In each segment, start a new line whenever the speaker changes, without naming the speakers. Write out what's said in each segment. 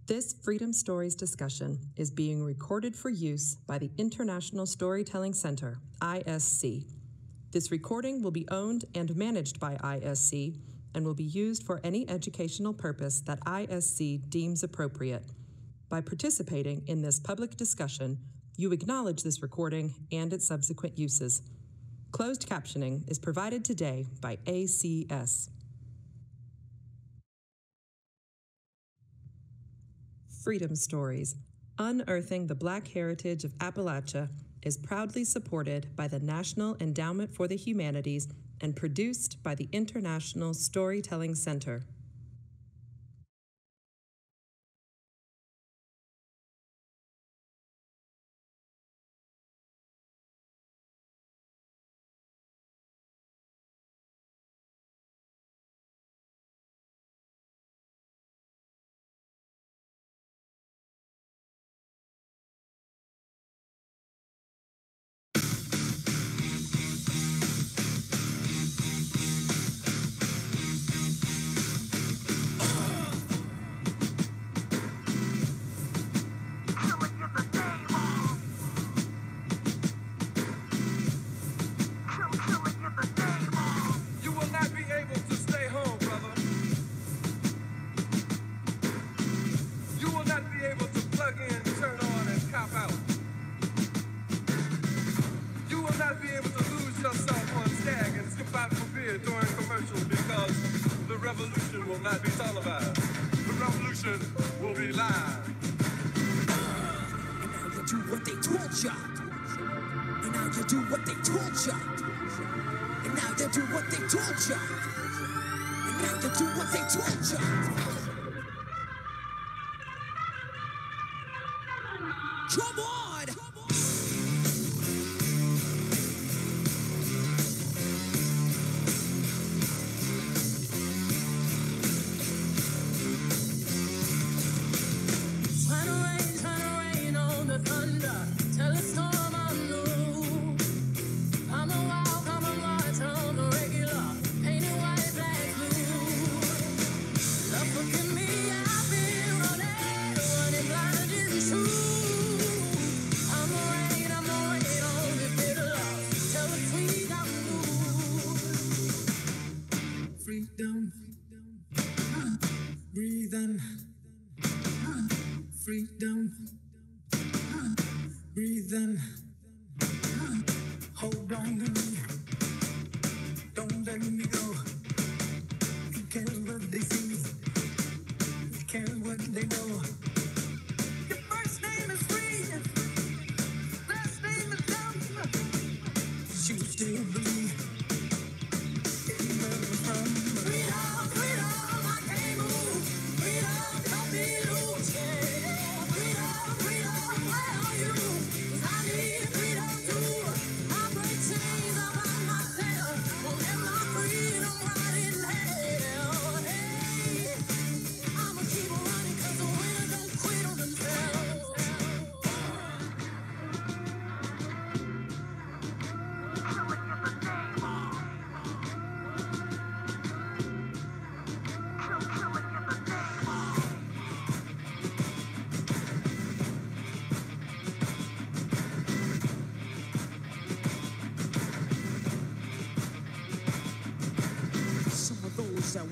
This Freedom Stories discussion is being recorded for use by the International Storytelling Center, ISC. This recording will be owned and managed by ISC and will be used for any educational purpose that ISC deems appropriate. By participating in this public discussion, you acknowledge this recording and its subsequent uses. Closed captioning is provided today by ACS. Freedom Stories, Unearthing the Black Heritage of Appalachia is proudly supported by the National Endowment for the Humanities and produced by the International Storytelling Center.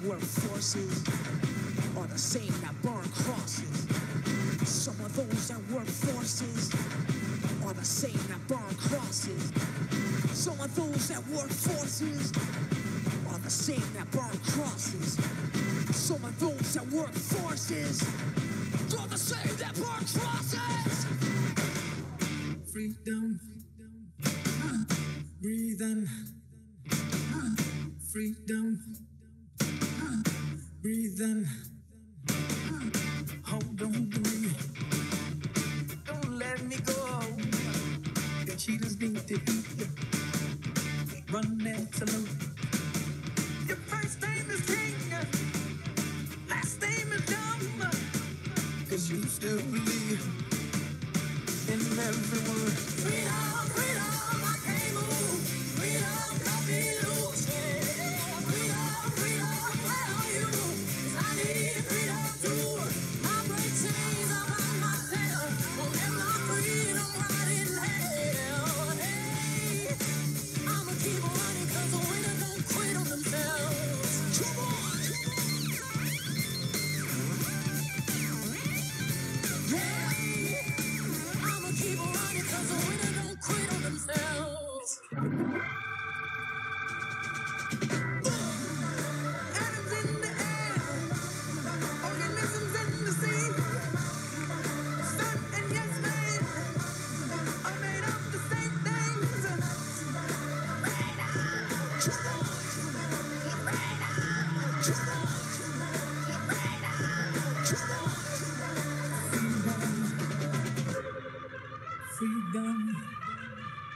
Workforces are the same that burn crosses. Some of those that work forces are the same that burn crosses. Some of those that work forces are the same that burn crosses. Some of those that work forces are the same that burn crosses. Freedom, breathing, freedom. Breathing, hold on to me, don't let me go. The cheetahs need to eat you, run antelope. Your first name is King, last name is Dumb, 'cause you still believe in every word. Freedom, freedom, I can't move. Freedom, cut me loose. Freedom, freedom, where are you? 'Cause I need freedom too. I break chains. Atoms in the air, organisms in the sea, sun and yes man are made of the same things. Freedom.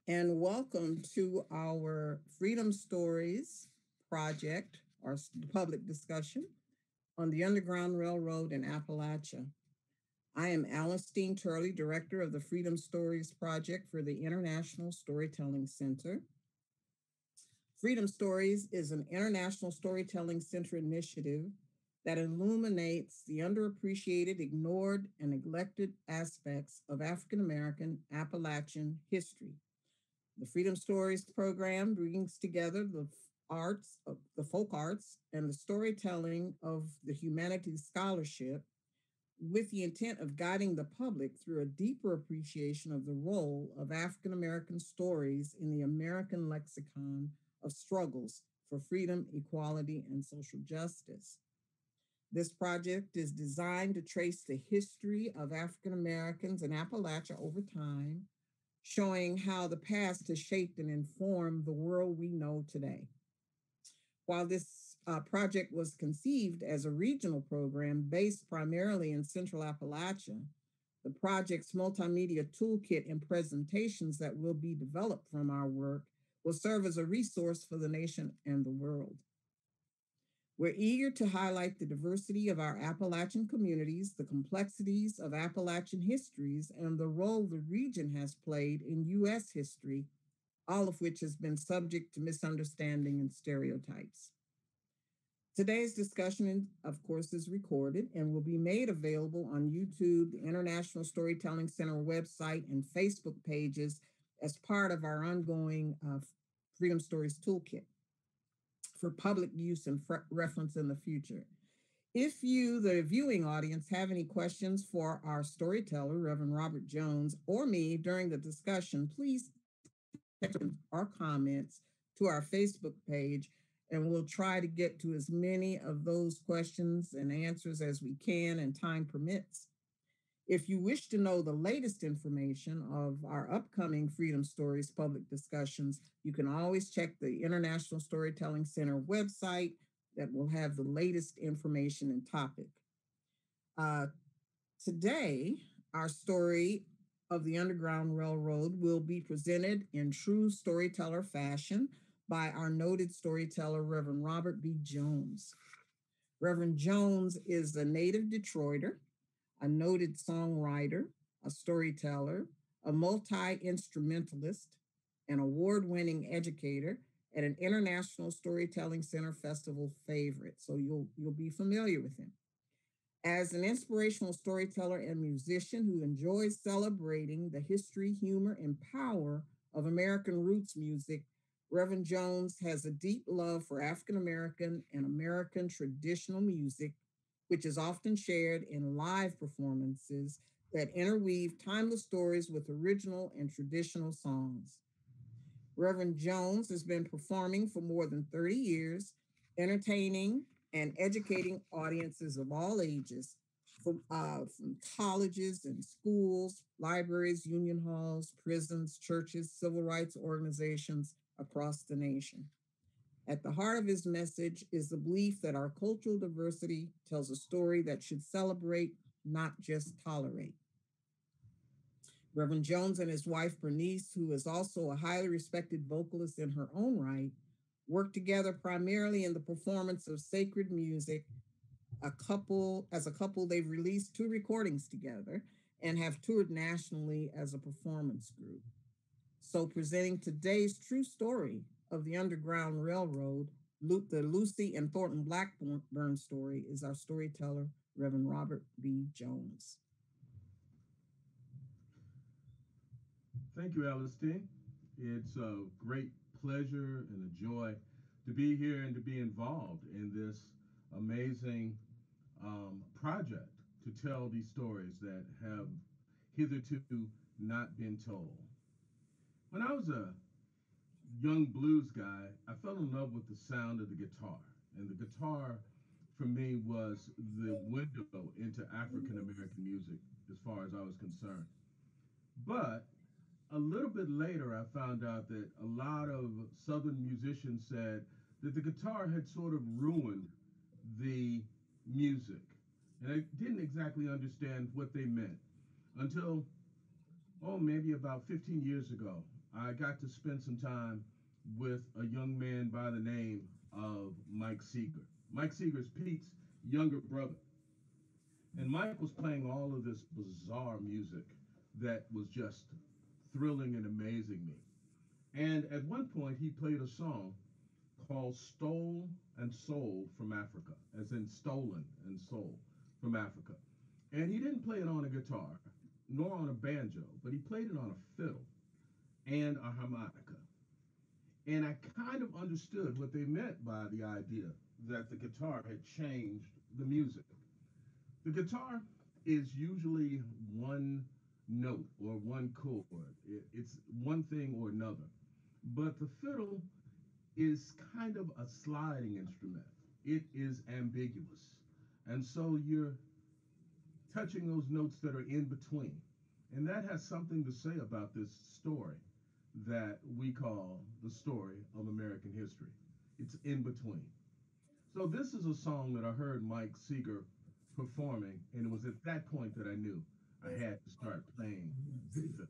And welcome to our Freedom Stories project, our public discussion on the Underground Railroad in Appalachia. I am Alicestyne Turley, Director of the Freedom Stories Project for the International Storytelling Center. Freedom Stories is an international storytelling center initiative that illuminates the underappreciated, ignored, and neglected aspects of African American Appalachian history. The Freedom Stories program brings together the arts, the folk arts, and the storytelling of the humanities scholarship with the intent of guiding the public through a deeper appreciation of the role of African American stories in the American lexicon of struggles for freedom, equality, and social justice. This project is designed to trace the history of African Americans in Appalachia over time, showing how the past has shaped and informed the world we know today. While this project was conceived as a regional program based primarily in Central Appalachia, the project's multimedia toolkit and presentations that will be developed from our work will serve as a resource for the nation and the world. We're eager to highlight the diversity of our Appalachian communities, the complexities of Appalachian histories, and the role the region has played in U.S. history, all of which has been subject to misunderstanding and stereotypes. Today's discussion, of course, is recorded and will be made available on YouTube, the International Storytelling Center website, and Facebook pages as part of our ongoing Freedom Stories Toolkit for public use and reference in the future. If you, the viewing audience, have any questions for our storyteller, Reverend Robert Jones, or me during the discussion, please text our comments to our Facebook page, and we'll try to get to as many of those questions and answers as we can and time permits. If you wish to know the latest information of our upcoming Freedom Stories public discussions, you can always check the International Storytelling Center website that will have the latest information and topic. Uh, Today, our story of the Underground Railroad will be presented in true storyteller fashion by our noted storyteller, Reverend Robert B. Jones. Reverend Jones is a native Detroiter, a noted songwriter, a storyteller, a multi-instrumentalist, an award-winning educator, and an International Storytelling Center Festival favorite. So you'll be familiar with him. As an inspirational storyteller and musician who enjoys celebrating the history, humor, and power of American roots music, Reverend Jones has a deep love for African American and American traditional music, which is often shared in live performances that interweave timeless stories with original and traditional songs. Reverend Jones has been performing for more than 30 years, entertaining and educating audiences of all ages, from colleges and schools, libraries, union halls, prisons, churches, civil rights organizations across the nation. At the heart of his message is the belief that our cultural diversity tells a story that should celebrate, not just tolerate. Reverend Jones and his wife Bernice, who is also a highly respected vocalist in her own right, work together primarily in the performance of sacred music. As a couple, they've released 2 recordings together and have toured nationally as a performance group. So, presenting today's true story of the Underground Railroad, the Lucy and Thornton Blackburn story, is our storyteller, Reverend Robert B. Jones.
Thank you, Alicestyne. It's a great pleasure and a joy to be here and to be involved in this amazing project to tell these stories that have hitherto not been told. When I was a young blues guy, I fell in love with the sound of the guitar. And the guitar, for me, was the window into African American music as far as I was concerned. But a little bit later, I found out that a lot of Southern musicians said that the guitar had sort of ruined the music. And I didn't exactly understand what they meant until, oh, maybe about 15 years ago. I got to spend some time with a young man by the name of Mike Seeger. Mike Seeger's Pete's younger brother. And Mike was playing all of this bizarre music that was just thrilling and amazing me. And at one point, he played a song called Stole and Soul from Africa, as in stolen and soul from Africa. And he didn't play it on a guitar, nor on a banjo, but he played it on a fiddle and a harmonica. And I kind of understood what they meant by the idea that the guitar had changed the music. The guitar is usually one note or one chord. It's one thing or another. But the fiddle is kind of a sliding instrument. It is ambiguous. And so you're touching those notes that are in between. And that has something to say about this story that we call the story of American history. It's in between. So this is a song that I heard Mike Seeger performing, and it was at that point that I knew I had to start playing the fiddle.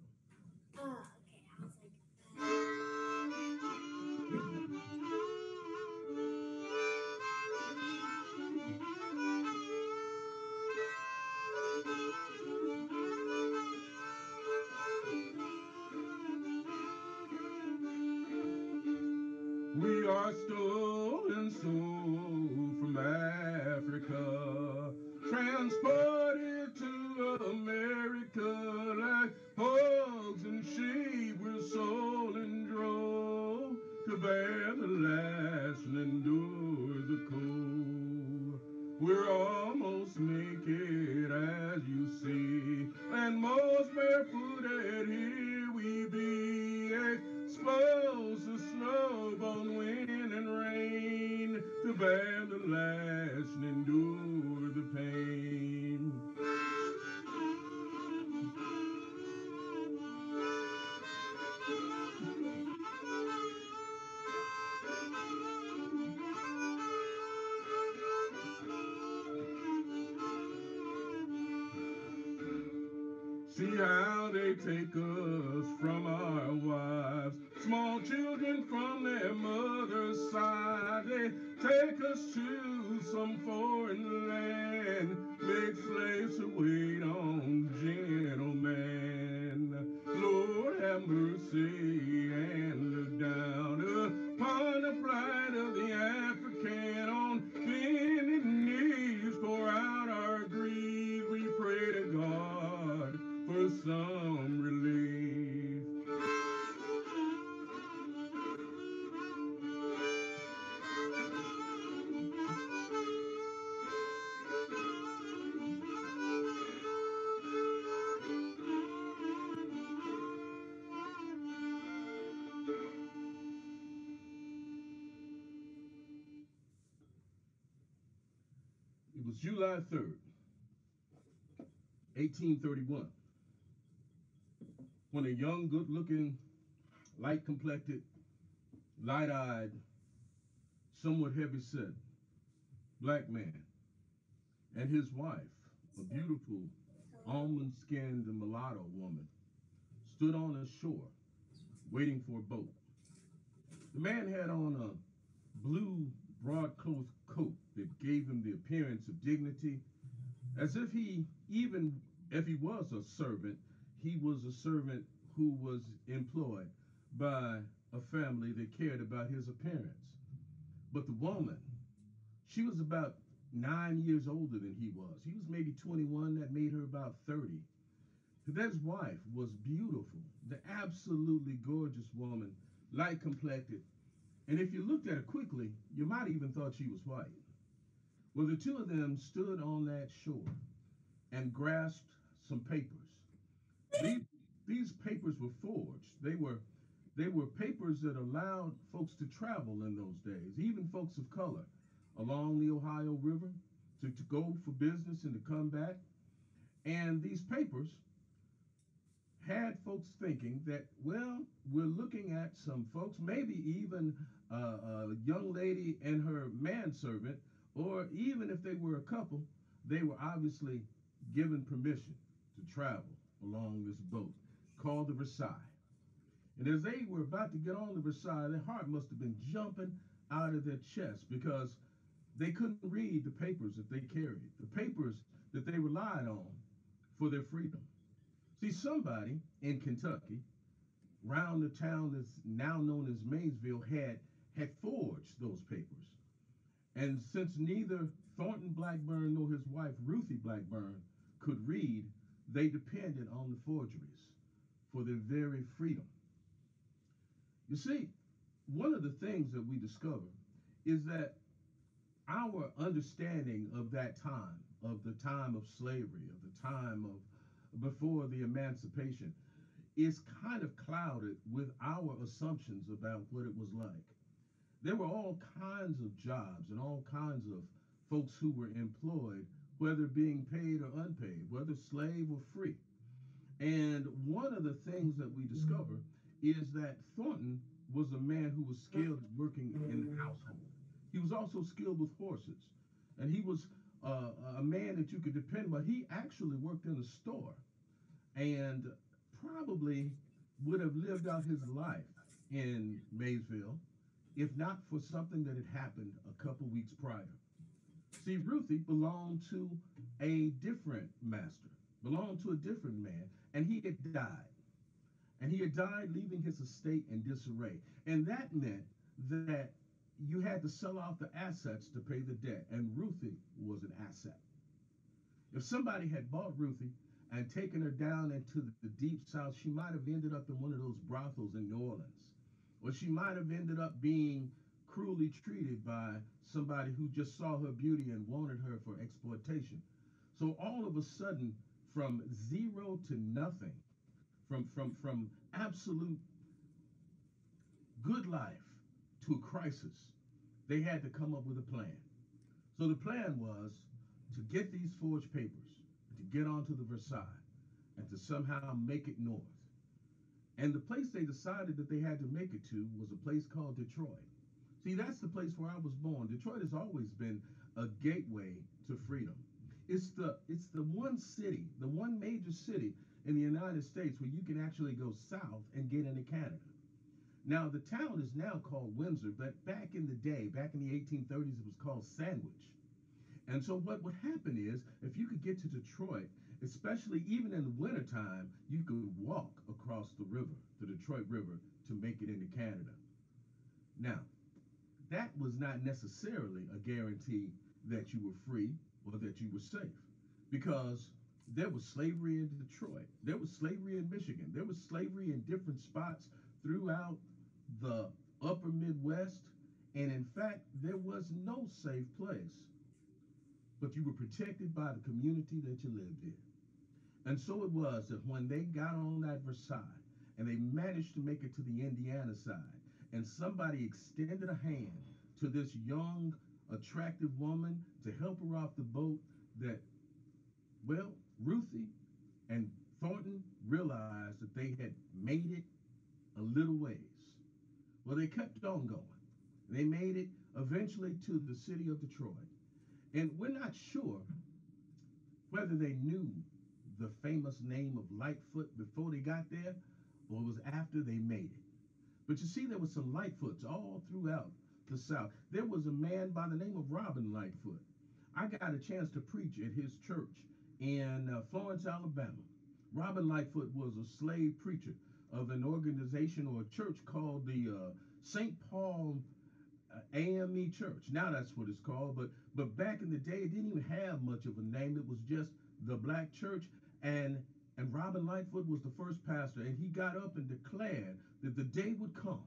We are stolen soul from Africa, transported to America like hogs and sheep. We're sold and drove to bear the lash and endure the cold. We're almost naked as you see, and most barefooted here we be, exposed to snow, bone, wind, and rain, to bear the lash and endure the pain. See how they take us from our wives, small children from their mother's side. They take us to some foreign land, make slaves to wait on gentlemen. Lord have mercy and look down upon the plight of the African. On bended knees pour out our grief, we pray to God for some relief. It was July 3rd, 1831, when a young, good-looking, light-complected, light-eyed, somewhat heavy-set black man and his wife, a beautiful, almond-skinned mulatto woman, stood on a shore waiting for a boat. The man had on a blue broadcloth coat that gave him the appearance of dignity, as if even if he was a servant, he was a servant who was employed by a family that cared about his appearance. But the woman, she was about 9 years older than he was. He was maybe 21, that made her about 30. His wife was beautiful, the absolutely gorgeous woman, light complected. And if you looked at her quickly, you might even thought she was white. Well, the two of them stood on that shore and grasped some papers. These, these papers were forged. They were papers that allowed folks to travel in those days, even folks of color, along the Ohio River to go for business and to come back. And these papers had folks thinking that, well, we're looking at some folks, maybe even a young lady and her manservant, or even if they were a couple, they were obviously given permission to travel along this boat called the Versailles. And as they were about to get on the Versailles, their heart must have been jumping out of their chest because they couldn't read the papers that they carried, the papers that they relied on for their freedom. See, somebody in Kentucky, round the town that's now known as Maysville, had forged those papers. And since neither Thornton Blackburn nor his wife Ruthie Blackburn could read, they depended on the forgeries for their very freedom. You see, one of the things that we discover is that our understanding of that time, of the time of slavery, of the time of before the emancipation, is kind of clouded with our assumptions about what it was like. There were all kinds of jobs and all kinds of folks who were employed, whether being paid or unpaid, whether slave or free. And one of the things that we discover is that Thornton was a man who was skilled at working in the household. He was also skilled with horses. And he was a man that you could depend on. He actually worked in a store and probably would have lived out his life in Maysville if not for something that had happened a couple weeks prior. See, Ruthie belonged to a different master, belonged to a different man, and he had died. And he had died leaving his estate in disarray. And that meant that you had to sell off the assets to pay the debt, and Ruthie was an asset. If somebody had bought Ruthie and taken her down into the deep south, she might have ended up in one of those brothels in New Orleans, or she might have ended up being cruelly treated by somebody who just saw her beauty and wanted her for exploitation. So all of a sudden, from zero to nothing, from absolute good life to a crisis, they had to come up with a plan. So the plan was to get these forged papers, to get onto the Versailles, and to somehow make it north. And the place they decided that they had to make it to was a place called Detroit. See, that's the place where I was born. Detroit has always been a gateway to freedom. It's the one city, the one major city in the United States where you can actually go south and get into Canada. Now, the town is now called Windsor, but back in the day, back in the 1830s, it was called Sandwich. And so what would happen is, if you could get to Detroit, especially even in the wintertime, you could walk across the river, the Detroit River, to make it into Canada. Now, that was not necessarily a guarantee that you were free or that you were safe, because there was slavery in Detroit, there was slavery in Michigan, there was slavery in different spots throughout the upper Midwest, and in fact, there was no safe place. But you were protected by the community that you lived in. And so it was that when they got on that Versailles and they managed to make it to the Indiana side, and somebody extended a hand to this young, attractive woman to help her off the boat, that, well, Ruthie and Thornton realized that they had made it a little ways. Well, they kept on going. They made it eventually to the city of Detroit. And we're not sure whether they knew the famous name of Lightfoot before they got there, or it was after they made it. But you see, there were some Lightfoots all throughout the South. There was a man by the name of Robin Lightfoot. I got a chance to preach at his church in Florence, Alabama. Robin Lightfoot was a slave preacher of an organization or a church called the St. Paul AME Church. Now that's what it's called, but back in the day, it didn't even have much of a name. It was just the Black Church, and Robin Lightfoot was the first pastor, and he got up and declared that the day would come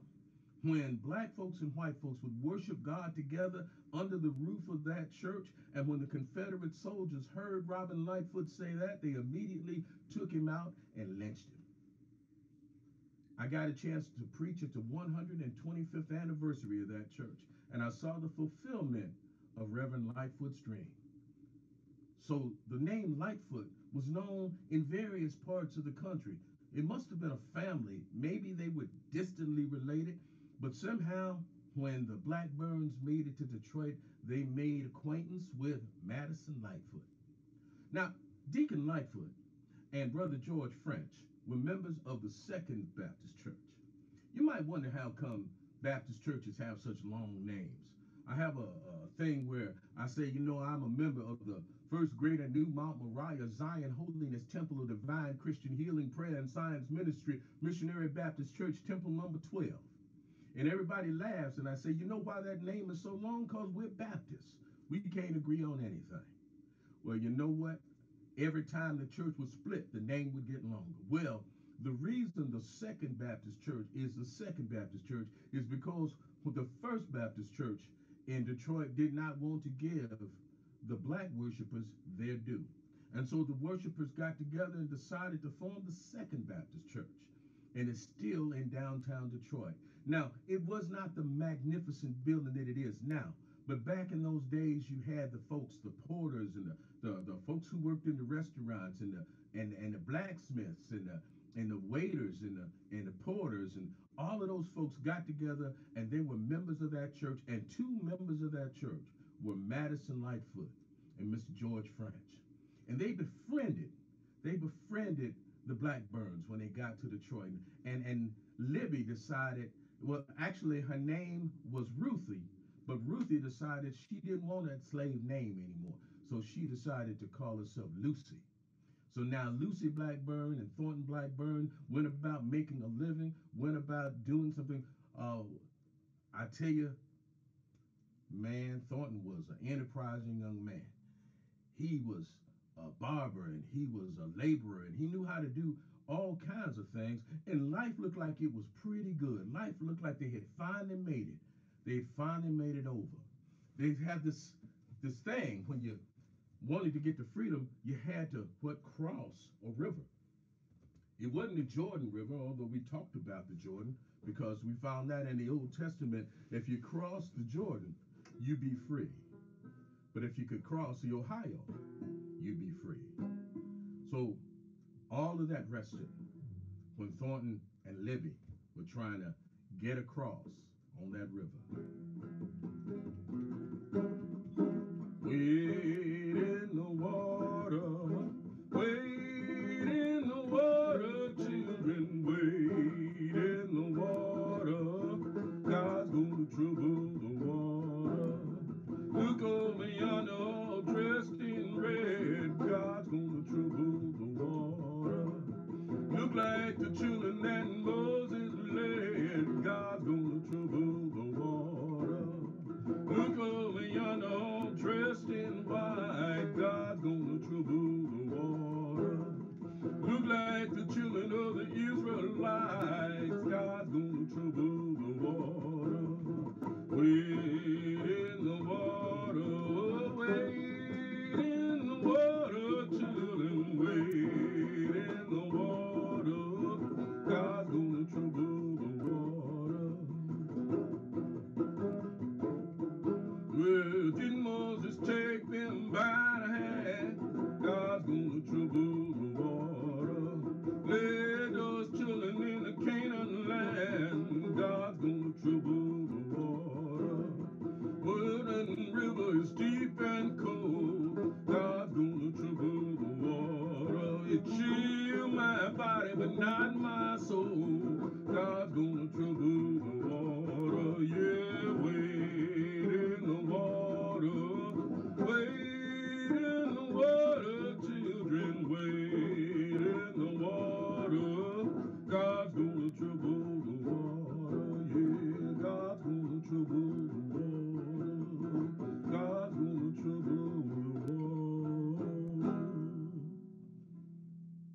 when black folks and white folks would worship God together under the roof of that church. And when the Confederate soldiers heard Robin Lightfoot say that, they immediately took him out and lynched him. I got a chance to preach at the 125th anniversary of that church, and I saw the fulfillment of Reverend Lightfoot's dream. So the name Lightfoot was known in various parts of the country. It must have been a family. Maybe they were distantly related, but somehow when the Blackburns made it to Detroit, they made acquaintance with Madison Lightfoot. Now, Deacon Lightfoot and Brother George French were members of the Second Baptist Church. You might wonder how come Baptist churches have such long names. I have a thing where I say, you know, I'm a member of the First Greater New Mount Moriah Zion Holiness Temple of Divine Christian Healing Prayer and Science Ministry Missionary Baptist Church Temple number 12. And everybody laughs, and I say, you know why that name is so long? Because we're Baptists. We can't agree on anything. Well, you know what? Every time the church was split, the name would get longer. Well, the reason the Second Baptist Church is the Second Baptist Church is because the First Baptist Church in Detroit did not want to give the black worshipers their due. And so the worshipers got together and decided to form the Second Baptist Church. And it's still in downtown Detroit. Now, it was not the magnificent building that it is now. But back in those days, you had the folks, the porters, and the folks who worked in the restaurants, and the blacksmiths, and the waiters, and the porters, and all of those folks got together, and they were members of that church. And two members of that church were Madison Lightfoot and Mr. George French, and they befriended the Blackburns when they got to Detroit. And Libby decided, well, actually her name was Ruthie. But Ruthie decided she didn't want that slave name anymore. So she decided to call herself Lucy. So now Lucy Blackburn and Thornton Blackburn went about making a living, went about doing something. I tell you, man, Thornton was an enterprising young man. He was a barber, and he was a laborer, and he knew how to do all kinds of things. And life looked like it was pretty good. Life looked like they had finally made it. They finally made it over. They had this thing, when you wanted to get to freedom, you had to cross a river. It wasn't the Jordan River, although we talked about the Jordan, because we found that in the Old Testament. If you cross the Jordan, you'd be free. But if you could cross the Ohio, you'd be free. So all of that rested when Thornton and Libby were trying to get across on that river. Wade in the water, wade in the water, children, wade in the water. God's gonna trouble the water. Look over yonder, all dressed in red. God's gonna trouble the water. Look like the children that Moses led. God's gonna trouble the water. Look over yonder, all dressed in white. God's gonna trouble the water. Look like the children of the Israelites. God's gonna trouble the water. Wade in the water, wade in the water, children, wade in the water. God's gonna trouble the water. Well, did Moses take them by the hand? God's gonna trouble the water. Led those children in the Canaan land. God's gonna trouble the water. Jordan River is deep and cold. God's gonna trouble the water. It chill my body, but not my soul. God's gonna trouble the water. Yeah, wade in the water. Wade in the water, children. Wade in the water. God's gonna trouble the water. Yeah, God's gonna trouble the water. God's gonna trouble the water.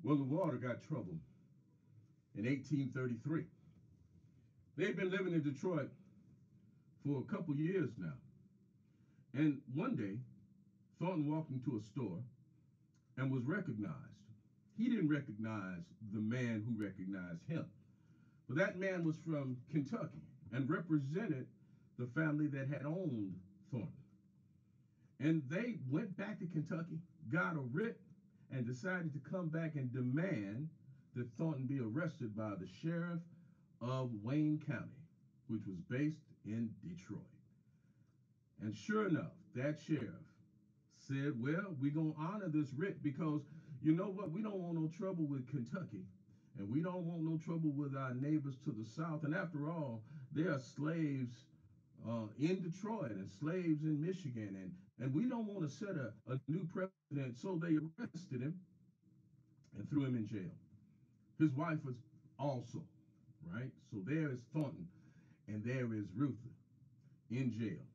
Well, the water got troubled in 1833. They've been living in Detroit for a couple years now. And one day, Thornton walked into a store and was recognized. He didn't recognize the man who recognized him, Well, that man was from Kentucky and represented the family that had owned Thornton. And they went back to Kentucky, got a writ, and decided to come back and demand that Thornton be arrested by the sheriff of Wayne County, which was based in Detroit. And sure enough, that sheriff said, well, we're going to honor this writ because you know what? We don't want no trouble with Kentucky, and we don't want no trouble with our neighbors to the south. And after all, there are slaves in Detroit and slaves in Michigan, and we don't want to set a new precedent. So they arrested him and threw him in jail. His wife was also, right? So there is Thornton, and there is Ruth in jail.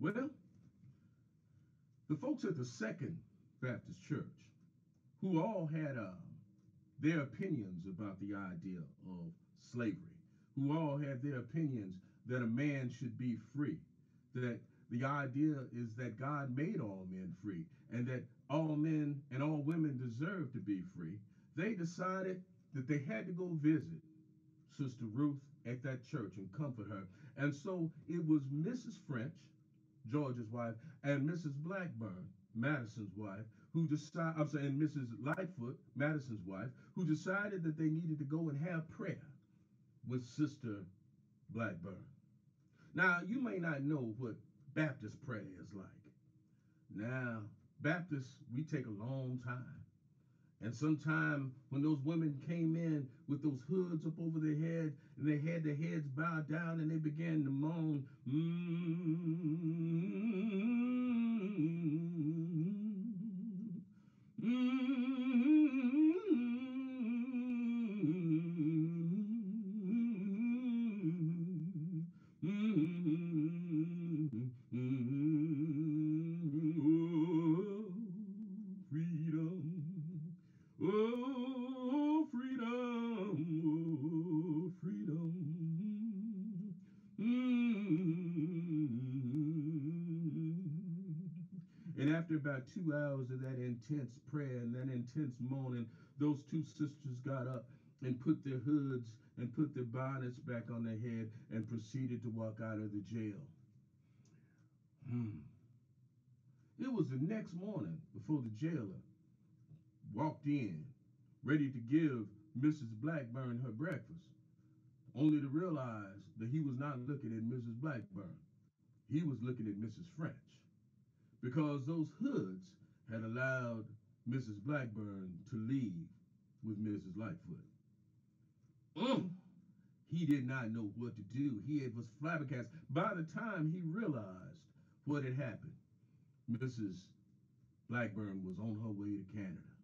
Well, the folks at the Second Baptist Church, who all had their opinions about the idea of slavery, who all had their opinions that a man should be free, that the idea is that God made all men free, and that all men and all women deserve to be free, they decided that they had to go visit Sister Ruth at that church and comfort her. And so it was Mrs. French, George's wife, and Mrs. Blackburn, Madison's wife, who decided, and Mrs. Lightfoot, Madison's wife, who decided that they needed to go and have prayer with Sister Blackburn. Now, you may not know what Baptist prayer is like. Now, Baptists, we take a long time. And sometime when those women came in with those hoods up over their head and they had their heads bowed down and they began to moan, oh, freedom, oh, freedom. And after about 2 hours of that intense prayer and that intense moaning, those two sisters got up and put their hoods and put their bonnets back on their head and proceeded to walk out of the jail. It was the next morning before the jailer walked in, ready to give Mrs. Blackburn her breakfast, only to realize that he was not looking at Mrs. Blackburn. He was looking at Mrs. French, because those hoods had allowed Mrs. Blackburn to leave with Mrs. Lightfoot. He did not know what to do. He was flabbergasted. By the time he realized what had happened, Mrs. Blackburn was on her way to Canada,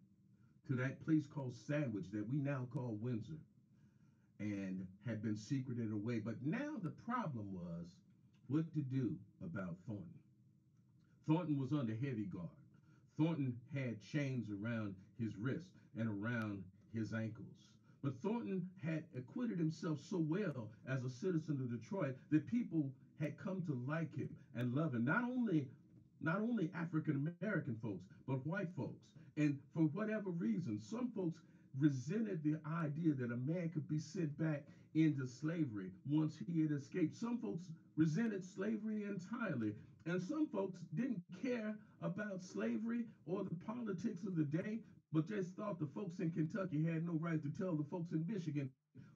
to that place called Sandwich that we now call Windsor, and had been secreted away. But now the problem was what to do about Thornton. Thornton was under heavy guard. Thornton had chains around his wrists and around his ankles. But Thornton had acquitted himself so well as a citizen of Detroit that people had come to like him and love him. Not only African American folks, but white folks. And for whatever reason, some folks resented the idea that a man could be sent back into slavery once he had escaped. Some folks resented slavery entirely. And some folks didn't care about slavery or the politics of the day, but just thought the folks in Kentucky had no right to tell the folks in Michigan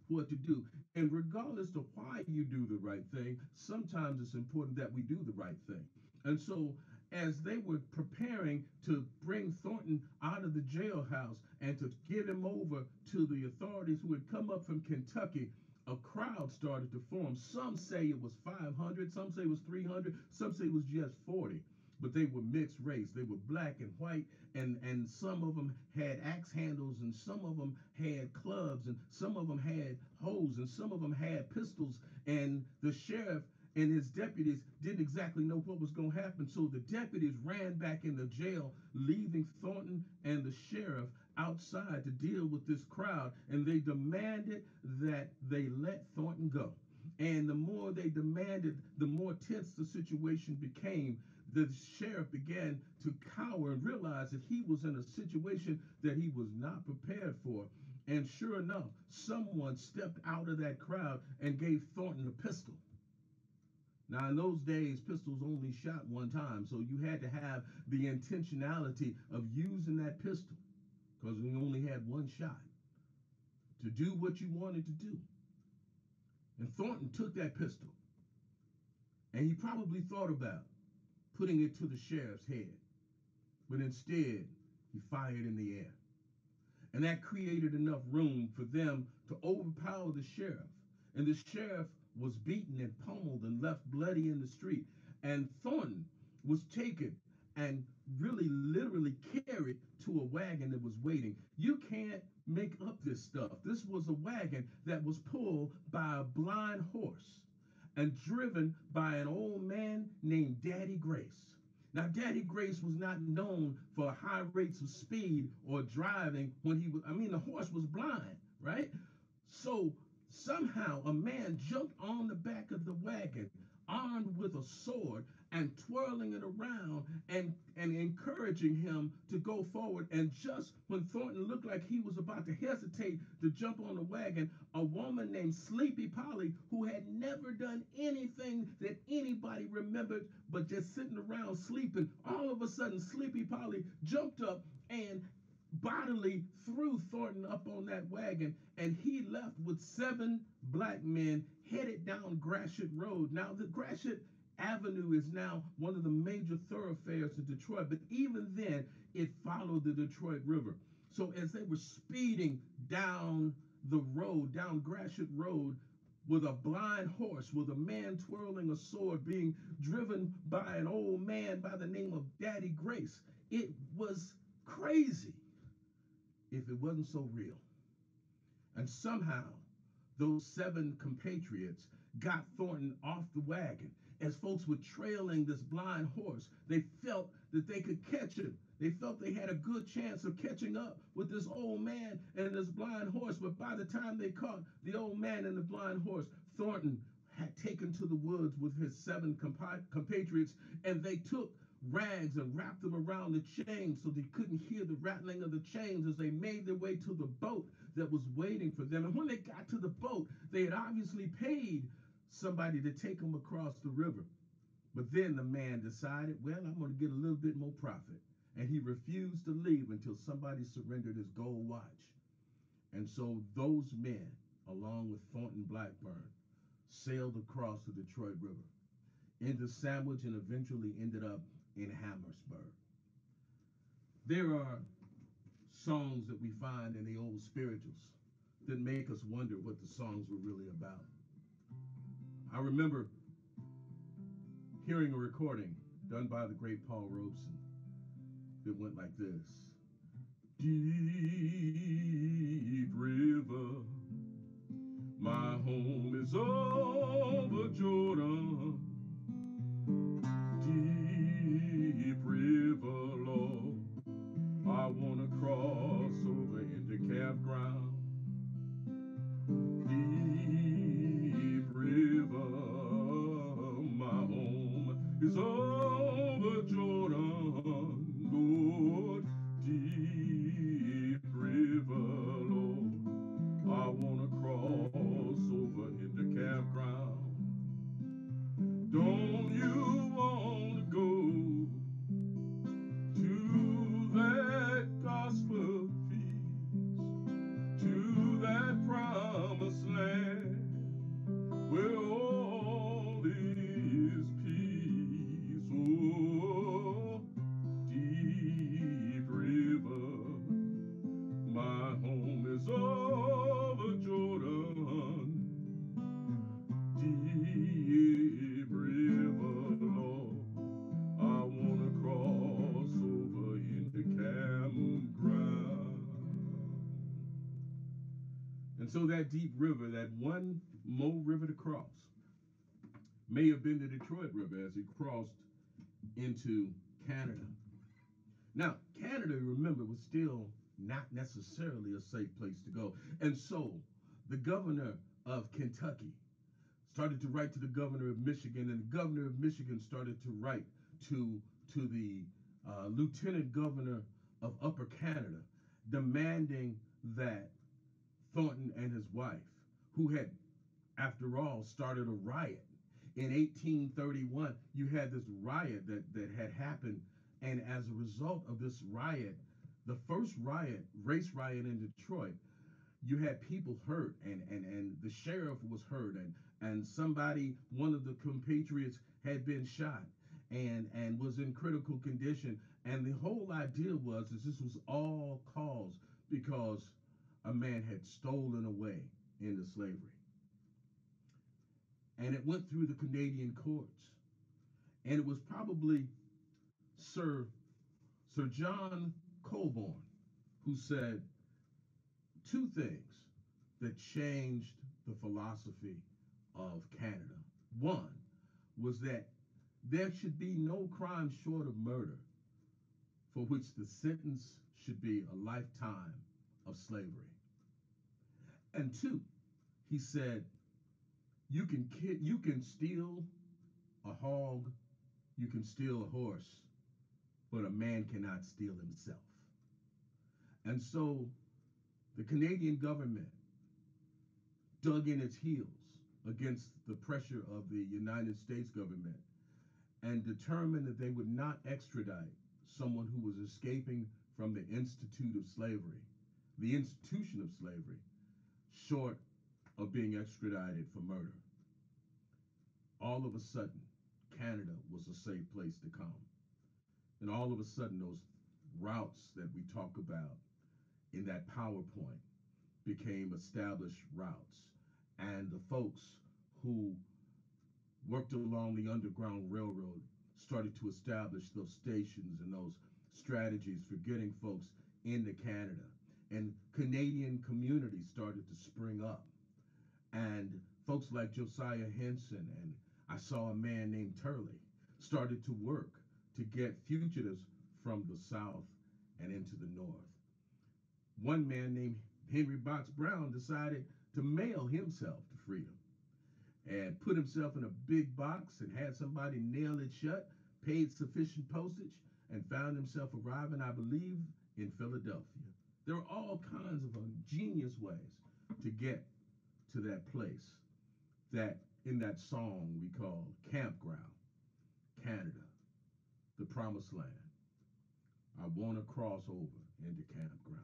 what to do. And regardless of why you do the right thing, sometimes it's important that we do the right thing. And so as they were preparing to bring Thornton out of the jailhouse and to give him over to the authorities who had come up from Kentucky, a crowd started to form. Some say it was 500, some say it was 300, some say it was just 40. But they were mixed race. They were black and white, and some of them had axe handles, and some of them had clubs, and some of them had hoes, and some of them had pistols. And the sheriff and his deputies didn't exactly know what was going to happen. So the deputies ran back in the jail, leaving Thornton and the sheriff outside to deal with this crowd. And they demanded that they let Thornton go. And the more they demanded, the more tense the situation became. The sheriff began to cower and realize that he was in a situation that he was not prepared for. And sure enough, someone stepped out of that crowd and gave Thornton a pistol. Now, in those days, pistols only shot one time, so you had to have the intentionality of using that pistol, because we only had one shot, to do what you wanted to do. And Thornton took that pistol, and he probably thought about putting it to the sheriff's head, but instead, he fired in the air. And that created enough room for them to overpower the sheriff. And the sheriff was beaten and pummeled and left bloody in the street. And Thornton was taken and really literally carried to a wagon that was waiting. You can't make up this stuff. This was a wagon that was pulled by a blind horse and driven by an old man named Daddy Grace. Now, Daddy Grace was not known for high rates of speed or driving when he was, the horse was blind, right? So somehow a man jumped on the back of the wagon, armed with a sword, and twirling it around and encouraging him to go forward. And just when Thornton looked like he was about to hesitate to jump on the wagon, a woman named Sleepy Polly, who had never done anything that anybody remembered but just sitting around sleeping, all of a sudden Sleepy Polly jumped up and bodily threw Thornton up on that wagon, and he left with 7 black men headed down Gratiot Road. Now, the Gratiot Avenue is now one of the major thoroughfares in Detroit, but even then, it followed the Detroit River. So as they were speeding down the road, down Gratiot Road, with a blind horse, with a man twirling a sword, being driven by an old man by the name of Daddy Grace, it was crazy if it wasn't so real. And somehow, those 7 compatriots got Thornton off the wagon. As folks were trailing this blind horse, they felt that they could catch him. They felt they had a good chance of catching up with this old man and this blind horse. But by the time they caught the old man and the blind horse, Thornton had taken to the woods with his 7 compatriots, and they took rags and wrapped them around the chains so they couldn't hear the rattling of the chains as they made their way to the boat that was waiting for them. And when they got to the boat, they had obviously paid somebody to take them across the river. But then the man decided, well, I'm going to get a little bit more profit. And he refused to leave until somebody surrendered his gold watch. And so those men, along with Thornton Blackburn, sailed across the Detroit River into Sandwich and eventually ended up in Hammersburg. There are songs that we find in the old spirituals that make us wonder what the songs were really about. I remember hearing a recording done by the great Paul Robeson that went like this. Deep river, my home is over Jordan. Deep river, Lord, I want to cross over into campground. Deep river, my home is over Jordan. Lord, deep river, Lord, I want to cross over into campground. Don't you want to go to that gospel feast, to that promised land where all is peace? Oh, deep river, my home is over Jordan. Deep river, Lord, I want to cross over into campground. And so that deep river, that one more river to cross, may have been the Detroit River as it crossed into Canada. Now, Canada, remember, was still not necessarily a safe place to go. And so the governor of Kentucky started to write to the governor of Michigan, and the governor of Michigan started to write to the lieutenant governor of Upper Canada, demanding that Thornton and his wife, who had, after all, started a riot. In 1831, you had this riot that had happened, and as a result of this riot, the first riot, race riot in Detroit, you had people hurt, and the sheriff was hurt, and somebody, one of the compatriots, had been shot and was in critical condition. And the whole idea was is this was all caused because a man had stolen away into slavery. And it went through the Canadian courts. And it was probably Sir John Colborne who said two things that changed the philosophy of Canada. One was that there should be no crime short of murder for which the sentence should be a lifetime of slavery. And two, he said, you can steal a hog, you can steal a horse, but a man cannot steal himself. And so the Canadian government dug in its heels against the pressure of the United States government and determined that they would not extradite someone who was escaping from the institution of slavery, short of being extradited for murder. All of a sudden, Canada was a safe place to come. And all of a sudden, those routes that we talk about in that PowerPoint became established routes. And the folks who worked along the Underground Railroad started to establish those stations and those strategies for getting folks into Canada. And Canadian communities started to spring up. And folks like Josiah Henson, and I saw a man named Turley, started to work to get fugitives from the South and into the North. One man named Henry Box Brown decided to mail himself to freedom and put himself in a big box and had somebody nail it shut, paid sufficient postage, and found himself arriving, I believe, in Philadelphia. There are all kinds of ingenious ways to get to that place that in that song we call Campground, Canada, the promised land. I want to cross over into campground.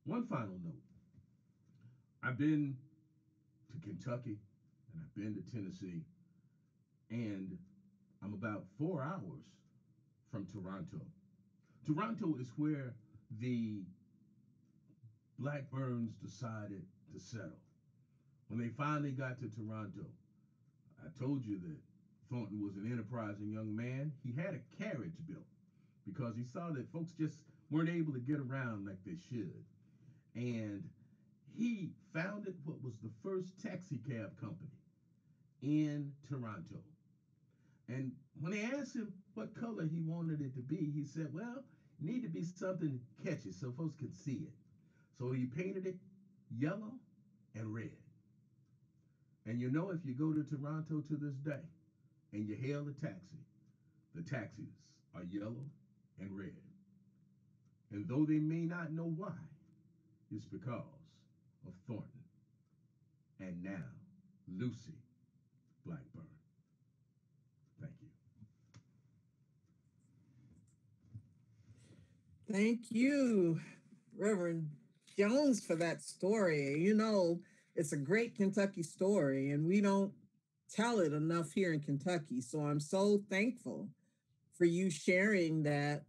One final note. I've been to Kentucky and I've been to Tennessee, and I'm about 4 hours from Toronto. Toronto is where the Blackburns decided to settle. When they finally got to Toronto, I told you that Thornton was an enterprising young man. He had a carriage built because he saw that folks just weren't able to get around like they should. And he founded what was the first taxi cab company in Toronto. And when they asked him what color he wanted it to be, he said, well, it need to be something catchy so folks could see it. So he painted it yellow and red. And you know, if you go to Toronto to this day and you hail a taxi, the taxis are yellow and red. And though they may not know why, it's because of Thornton and now Lucy Blackburn. Thank you.
Thank you, Reverend Jones, for that story. You know, it's a great Kentucky story, and we don't tell it enough here in Kentucky. So I'm so thankful for you sharing that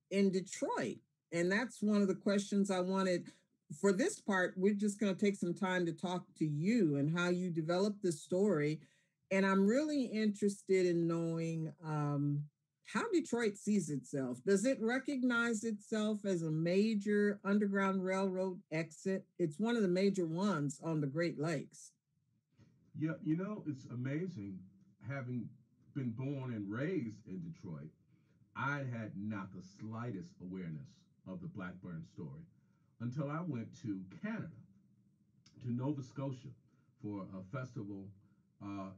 in Detroit. And that's one of the questions I wanted. For this part, we're just going to take some time to talk to you and how you developed this story. And I'm really interested in knowing how Detroit sees itself. Does it recognize itself as a major Underground Railroad exit? It's one of the major ones on the Great Lakes.
Yeah, you know, it's amazing. Having been born and raised in Detroit, I had not the slightest awareness of the Blackburn story until I went to Canada, to Nova Scotia, for a festival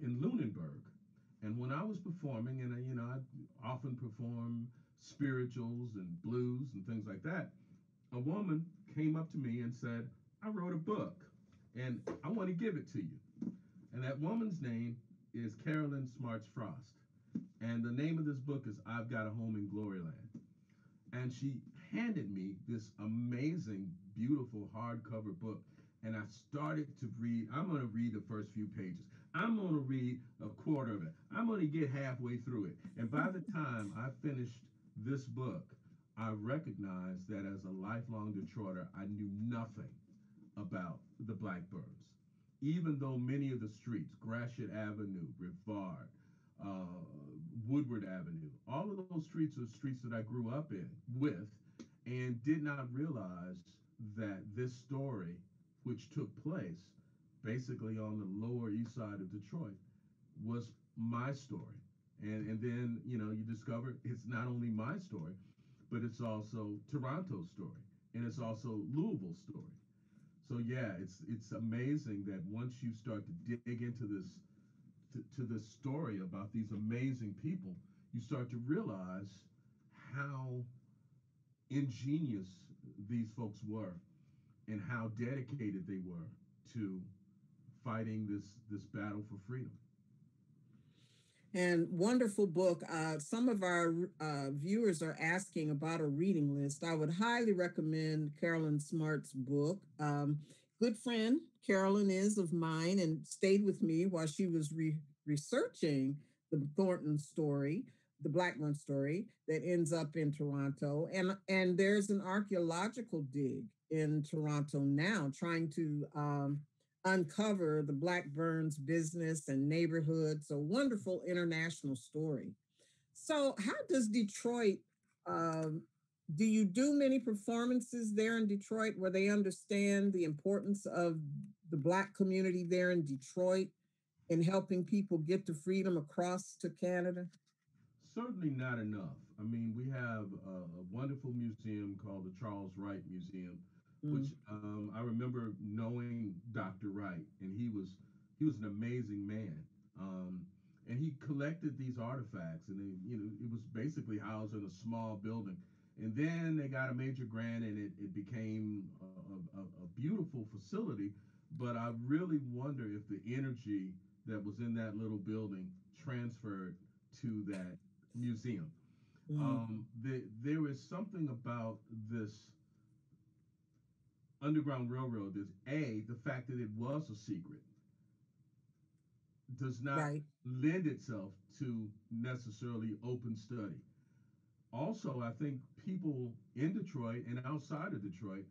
in Lunenburg. And when I was performing, and you know, I often perform spirituals and blues and things like that, a woman came up to me and said, I wrote a book, and I want to give it to you. And that woman's name is Carolyn Smarts Frost. And the name of this book is I've Got a Home in Gloryland. And she handed me this amazing, beautiful hardcover book. And I started to read. I'm going to read the first few pages. I'm going to read a quarter of it. I'm going to get halfway through it. And by the time I finished this book, I recognized that as a lifelong Detroiter, I knew nothing about the Blackburns. Even though many of the streets, Gratiot Avenue, Rivard, uh, Woodward Avenue, all of those streets are streets that I grew up in with, and did not realize that this story, which took place basically on the Lower East Side of Detroit, was my story. And then, you discover it's not only my story, but it's also Toronto's story, and it's also Louisville's story. So yeah, it's amazing that once you start to dig into to this story about these amazing people, you start to realize how ingenious these folks were and how dedicated they were to fighting this battle for freedom.
And wonderful book. Some of our viewers are asking about a reading list. I would highly recommend Carolyn Smart's book. Good friend Carolyn is of mine and stayed with me while she was researching the Thornton story, the Blackburn story that ends up in Toronto. And there's an archaeological dig in Toronto now trying to uncover the Blackburns business and neighborhoods. A wonderful international story. So, how does Detroit? Um, do you do many performances there in Detroit where they understand the importance of the Black community there in Detroit in helping people get to freedom across to Canada?
Certainly not enough. I mean, we have a wonderful museum called the Charles Wright Museum, which
Mm,
I remember knowing Dr. Wright, and he was an amazing man. Um, and he collected these artifacts, and it was basically housed in a small building. And then they got a major grant, and it became a beautiful facility. But I really wonder if the energy that was in that little building transferred to that museum.
mm,
There is something about this Underground Railroad. There's the fact that it was a secret does not
right.
lend itself to necessarily open study. Also, I think people in Detroit and outside of Detroit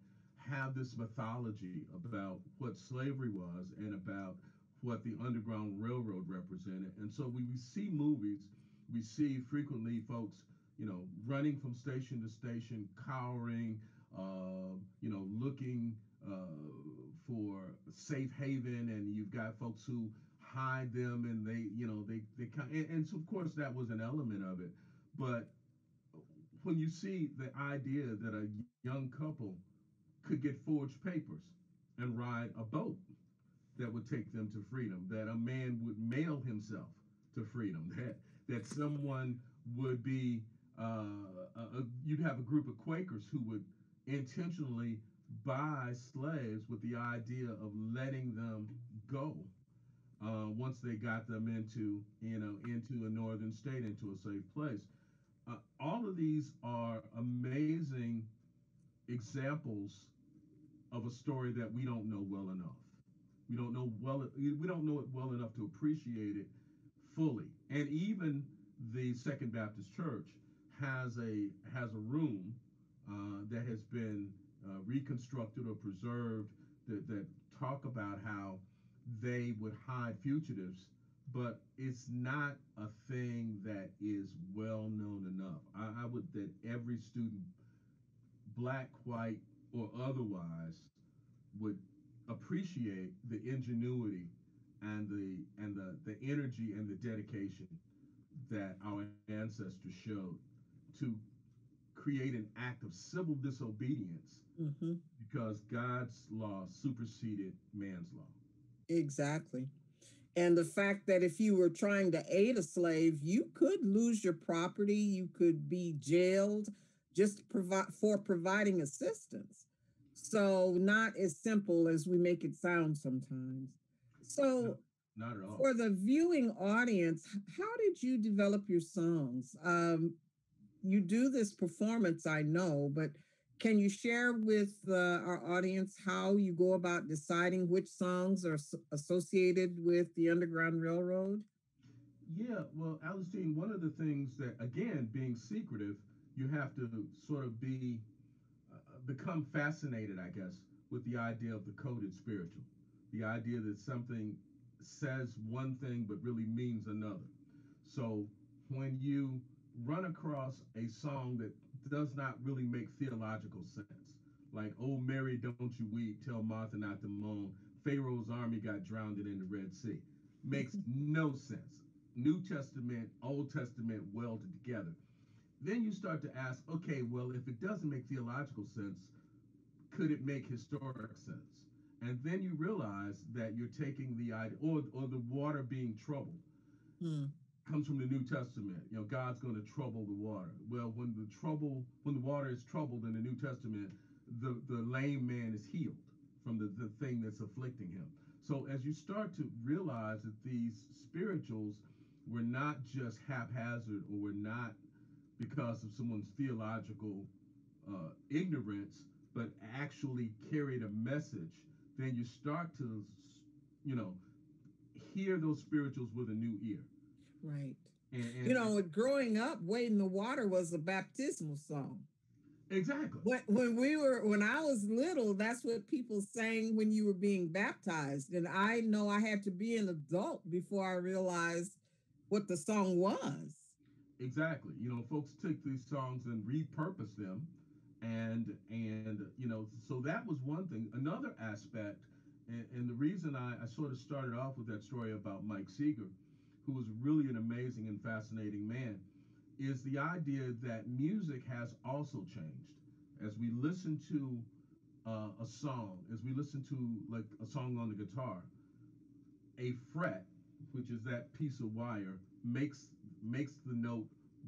have this mythology about what slavery was and about what the Underground Railroad represented. And so we see movies, we see frequently folks, running from station to station, cowering, looking for safe haven, and you've got folks who hide them, and they kind, and so of course that was an element of it, but when you see the idea that a young couple could get forged papers and ride a boat that would take them to freedom, that a man would mail himself to freedom, that someone would be, you'd have a group of Quakers who would intentionally buy slaves with the idea of letting them go once they got them into a northern state, into a safe place. All of these are amazing examples of a story that we don't know well enough. We don't know it well enough to appreciate it fully. And even the Second Baptist Church has a room that has been reconstructed or preserved that talk about how they would hide fugitives, but it's not a thing that is well known enough. I would that every student, black, white, or otherwise, would appreciate the ingenuity and the energy and the dedication that our ancestors showed to create an act of civil disobedience
Hmm.
because God's law superseded man's law.
Exactly. And the fact that if you were trying to aid a slave, you could lose your property, you could be jailed just for providing assistance. So not as simple as we make it sound sometimes.
No,
So
not at all.
for the viewing audience, how did you develop your songs? You do this performance, I know, but can you share with our audience how you go about deciding which songs are associated with the Underground Railroad?
Yeah, well, Alicestyne, one of the things that, again, being secretive, you have to sort of become fascinated, I guess, with the idea of the coded spiritual, the idea that something says one thing but really means another. So when you run across a song that does not really make theological sense, like "Oh Mary, don't you weep, tell Martha not to moan, Pharaoh's army got drowned in the Red Sea," makes no sense. New Testament, Old Testament welded together. Then you start to ask, okay, well, if it doesn't make theological sense, could it make historic sense? And then you realize that you're taking the idea, or the water being troubled
Hmm.
comes from the New Testament. You know, God's going to trouble the water. Well, when the water is troubled in the New Testament, the lame man is healed from the thing that's afflicting him. So as you start to realize that these spirituals were not just haphazard, or were not because of someone's theological ignorance, but actually carried a message, then you start to, you know, hear those spirituals with a new ear.
Right.
And,
You
and, and
know, growing up, Wade in the Water was a baptismal song.
exactly,
When I was little, that's what people sang when you were being baptized. And I know I had to be an adult before I realized what the song was.
exactly. You know, folks took these songs and repurposed them, and you know, so that was one thing. Another aspect, and the reason I sort of started off with that story about Mike Seeger, who was really an amazing and fascinating man, is the idea that music has also changed. As we listen to a song, as we listen to like a song on the guitar, a fret, which is that piece of wire, makes the note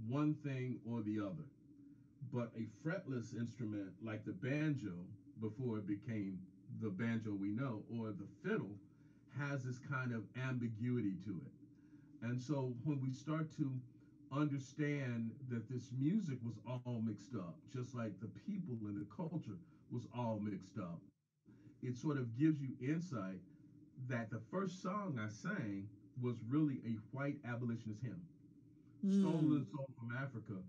one thing or the other. But a fretless instrument like the banjo, before it became the banjo we know, or the fiddle, has this kind of ambiguity to it. And so when we start to understand that this music was all mixed up, just like the people and the culture was all mixed up, it sort of gives you insight that the first song I sang was really a white abolitionist hymn. Stolen
Hmm.
Soul from Africa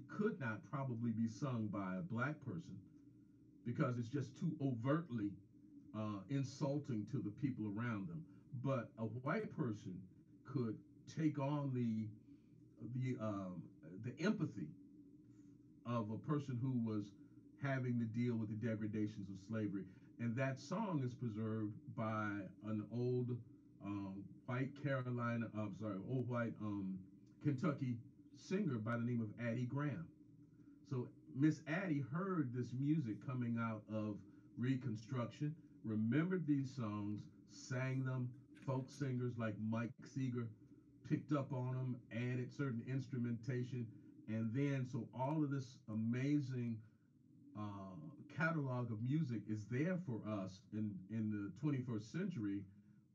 could not probably be sung by a black person because it's just too overtly insulting to the people around them. But a white person could take on the um, the empathy of a person who was having to deal with the degradations of slavery. And that song is preserved by an old old white Kentucky singer by the name of Addie Graham. So Miss Addie heard this music coming out of Reconstruction, remembered these songs, sang them. Folk singers like Mike Seeger picked up on them, added certain instrumentation, and then so all of this amazing catalog of music is there for us in the 21st century,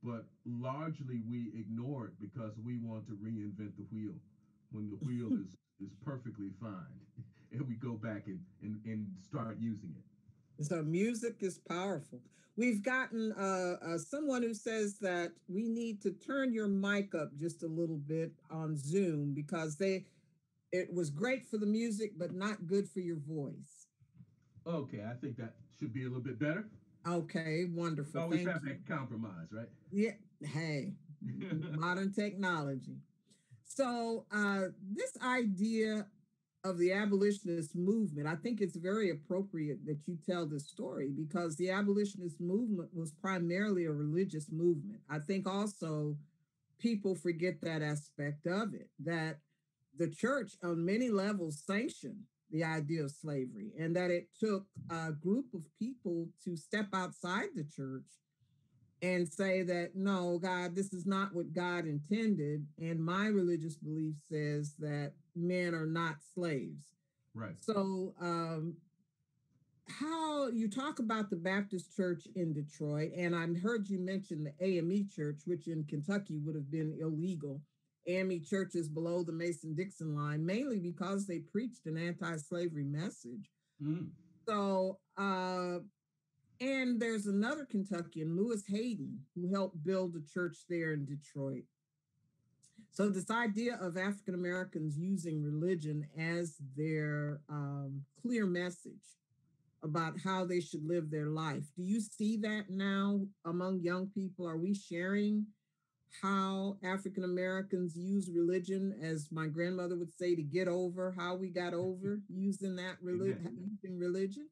but largely we ignore it because we want to reinvent the wheel when the wheel is perfectly fine, and we go back and start using it.
So music is powerful. We've gotten someone who says that we need to turn your mic up just a little bit on Zoom because it was great for the music, but not good for your voice.
Okay, I think that should be a little bit better.
Okay,
We
wonderful.
always
Thank
have
you.
that compromise, right?
Yeah. Hey, modern technology. So this idea of the abolitionist movement, I think it's very appropriate that you tell this story because the abolitionist movement was primarily a religious movement. I think also people forget that aspect of it, that the church on many levels sanctioned the idea of slavery and that it took a group of people to step outside the church and say that no, God, this is not what God intended, and my religious belief says that men are not slaves.
Right.
So how you talk about the Baptist Church in Detroit, and I heard you mention the AME Church, which in Kentucky would have been illegal. AME churches below the Mason-Dixon line, mainly because they preached an anti-slavery message.
Mm.
So, and there's another Kentuckian, Lewis Hayden, who helped build a church there in Detroit. So this idea of African Americans using religion as their clear message about how they should live their life. Do you see that now among young people? Are we sharing how African Americans use religion, as my grandmother would say, to get over how we got over using that using religion?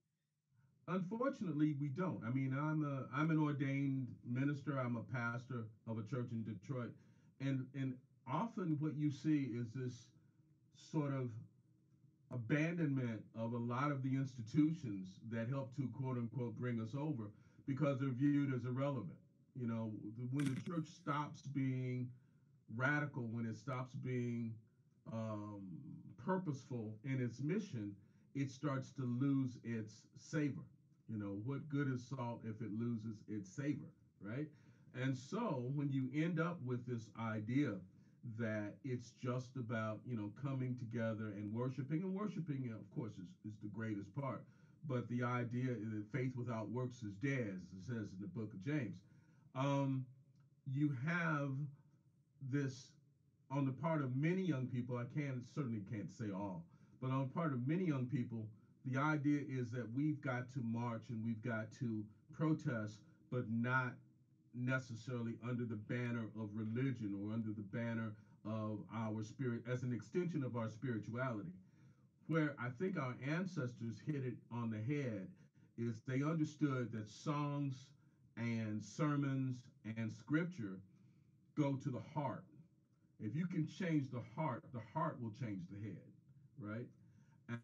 Unfortunately, we don't. I mean, I'm an ordained minister. I'm a pastor of a church in Detroit, and often what you see is this sort of abandonment of a lot of the institutions that help to quote unquote bring us over because they're viewed as irrelevant. You know, when the church stops being radical, when it stops being um, purposeful in its mission, it starts to lose its savor. You know, what good is salt if it loses its savor, right? And so when you end up with this idea that it's just about, you know, coming together and worshiping, of course, is the greatest part. But the idea is that faith without works is dead, as it says in the book of James. Um, you have this on the part of many young people. I certainly can't say all, but on the part of many young people, the idea is that we've got to march and we've got to protest, but not necessarily under the banner of religion or under the banner of our spirit as an extension of our spirituality. Where I think our ancestors hit it on the head is they understood that songs and sermons and scripture go to the heart. If you can change the heart will change the head, right?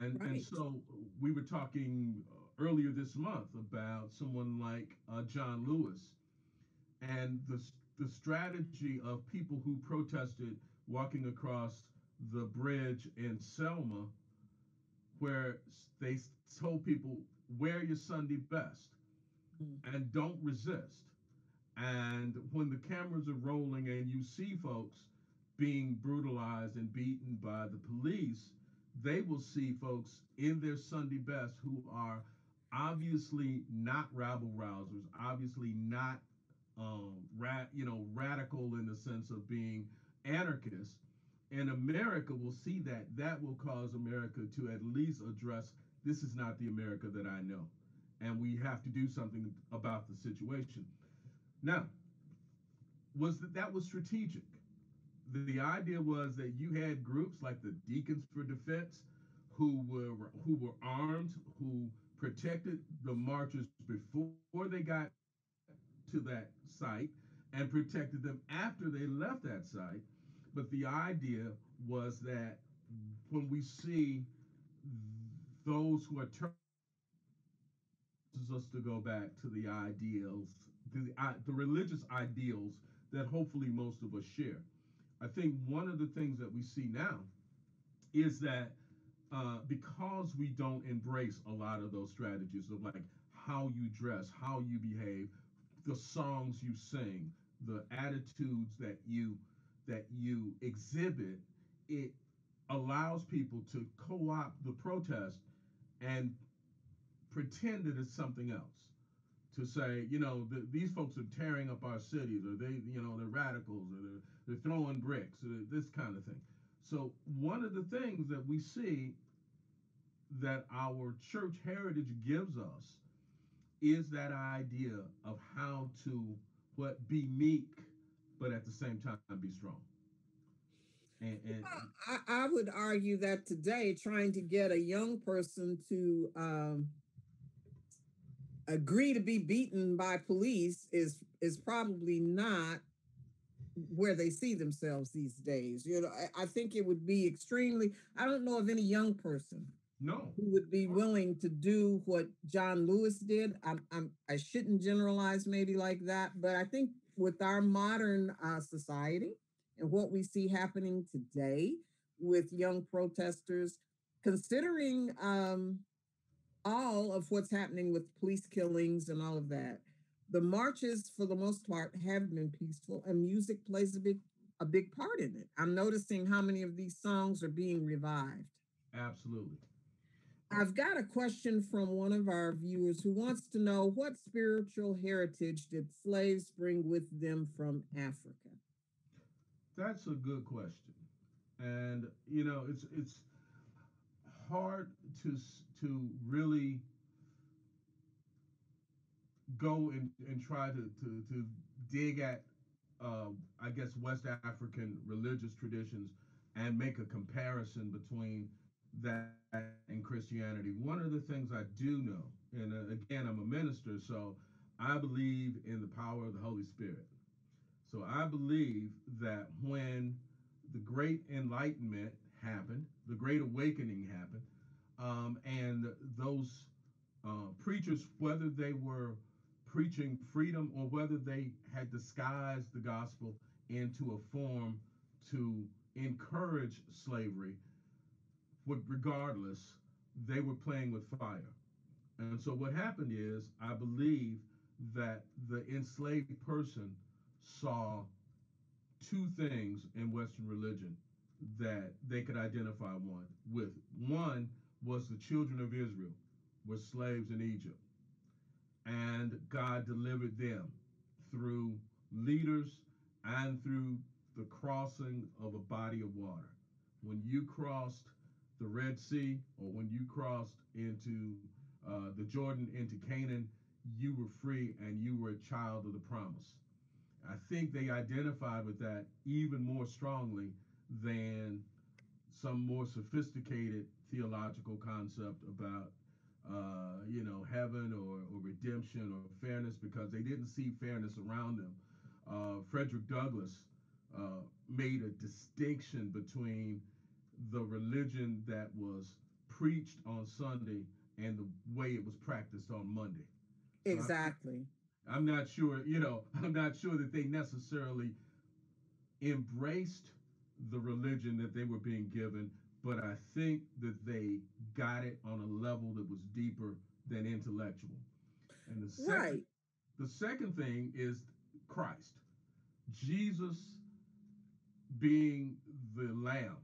And
Right.
so we were talking earlier this month about someone like John Lewis and the strategy of people who protested walking across the bridge in Selma, where they told people wear your Sunday best
Mm.
and don't resist. And when the cameras are rolling and you see folks being brutalized and beaten by the police, they will see folks in their Sunday best who are obviously not rabble rousers, obviously not radical in the sense of being anarchists. And America will see that. That will cause America to at least address this is not the America that I know. And we have to do something about the situation. Now, that was strategic. The idea was that you had groups like the Deacons for Defense who were armed, who protected the marchers before they got to that site and protected them after they left that site. But the idea was that when we see those who are us to go back to the ideals, the religious ideals that hopefully most of us share. I think one of the things that we see now is that because we don't embrace a lot of those strategies of like how you dress, how you behave, the songs you sing, the attitudes that you exhibit, it allows people to co-opt the protest and pretend that it's something else. To say, these folks are tearing up our cities, or they're radicals, or they're throwing bricks, or this kind of thing. So one of the things that we see that our church heritage gives us is that idea of how to what be meek, but at the same time be strong. And
I would argue that today, trying to get a young person to agree to be beaten by police is probably not where they see themselves these days. I think it would be extremely. I don't know of any young person
no,
who would be willing to do what John Lewis did. I shouldn't generalize maybe like that, but I think with our modern society and what we see happening today with young protesters, considering all of what's happening with police killings and all of that. The marches, for the most part, have been peaceful, and music plays a big part in it. I'm noticing how many of these songs are being revived.
Absolutely.
I've got a question from one of our viewers who wants to know, what spiritual heritage did slaves bring with them from Africa?
That's a good question. And you know, it's hard to really go and try to dig at I guess West African religious traditions and make a comparison between that and Christianity. One of the things I do know, and again, I'm a minister, so I believe in the power of the Holy Spirit. So I believe that when the Great Enlightenment happened, the Great Awakening happened, and those preachers, whether they were preaching freedom or whether they had disguised the gospel into a form to encourage slavery, regardless, they were playing with fire. And so what happened is, I believe that the enslaved person saw two things in Western religion that they could identify one with. One was the children of Israel were slaves in Egypt, and God delivered them through leaders and through the crossing of a body of water. When you crossed the Red Sea, or when you crossed into the Jordan into Canaan, you were free and you were a child of the promise. I think they identified with that even more strongly than some more sophisticated theological concept about heaven or redemption or fairness, because they didn't see fairness around them. Frederick Douglass made a distinction between the religion that was preached on Sunday and the way it was practiced on Monday. So
Exactly.
I'm not sure, I'm not sure that they necessarily embraced the religion that they were being given, but I think that they got it on a level that was deeper than intellectual. And
Right.
the second thing is Christ, Jesus being the lamb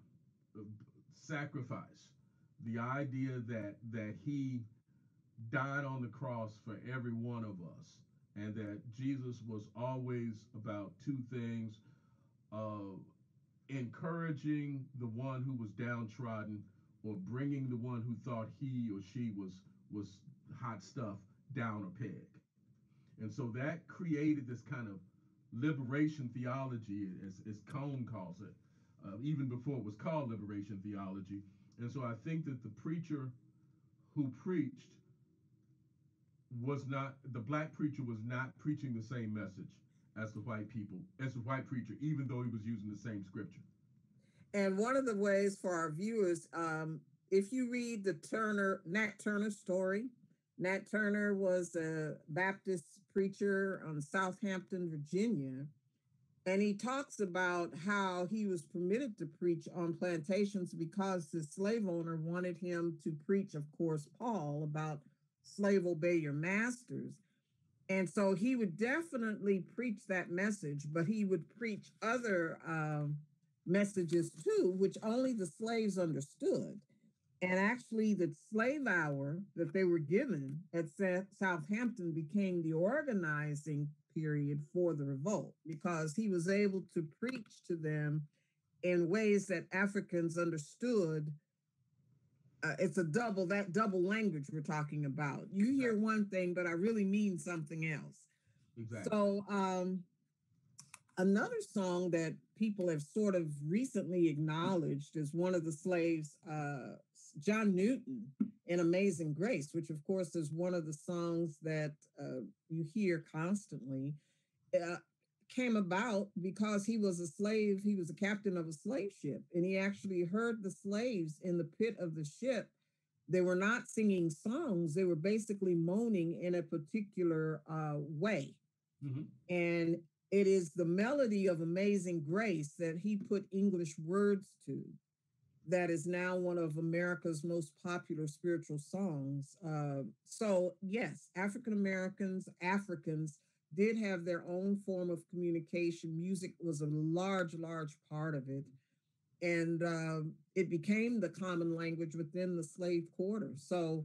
sacrifice, the idea that he died on the cross for every one of us, and that Jesus was always about two things: uh, encouraging the one who was downtrodden, or bringing the one who thought he or she was hot stuff down a peg. And so that created this kind of liberation theology, as Cone calls it, even before it was called liberation theology. And so I think that the preacher who preached was not, the black preacher was not preaching the same message as the white preacher, even though he was using the same scripture.
And one of the ways for our viewers, if you read the Nat Turner story, Nat Turner was a Baptist preacher on Southampton, Virginia, and he talks about how he was permitted to preach on plantations because the slave owner wanted him to preach, of course, Paul, about slave obey your masters. And so he would definitely preach that message, but he would preach other messages too, which only the slaves understood. And actually, the slave hour that they were given at Southampton became the organizing period for the revolt, because he was able to preach to them in ways that Africans understood. It's that double language we're talking about. You hear one thing, but I really mean something else.
Exactly.
So another song that people have sort of recently acknowledged is one of the slaves, John Newton, in Amazing Grace, which of course is one of the songs that you hear constantly. Came about because he was a slave. He was a captain of a slave ship, and he actually heard the slaves in the pit of the ship. They were not singing songs. They were basically moaning in a particular way.
Mm-hmm.
And it is the melody of Amazing Grace that he put English words to that is now one of America's most popular spiritual songs. So yes, Africans did have their own form of communication. Music was a large part of it. And it became the common language within the slave quarter. So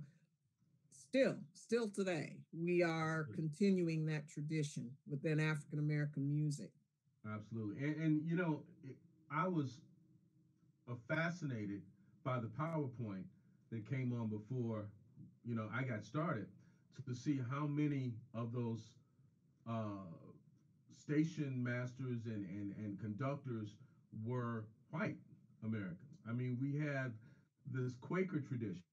still today, we are continuing that tradition within African American music.
Absolutely. I was fascinated by the PowerPoint that came on before, I got started, to see how many of those uh, station masters and conductors were white Americans. I mean, we had this Quaker tradition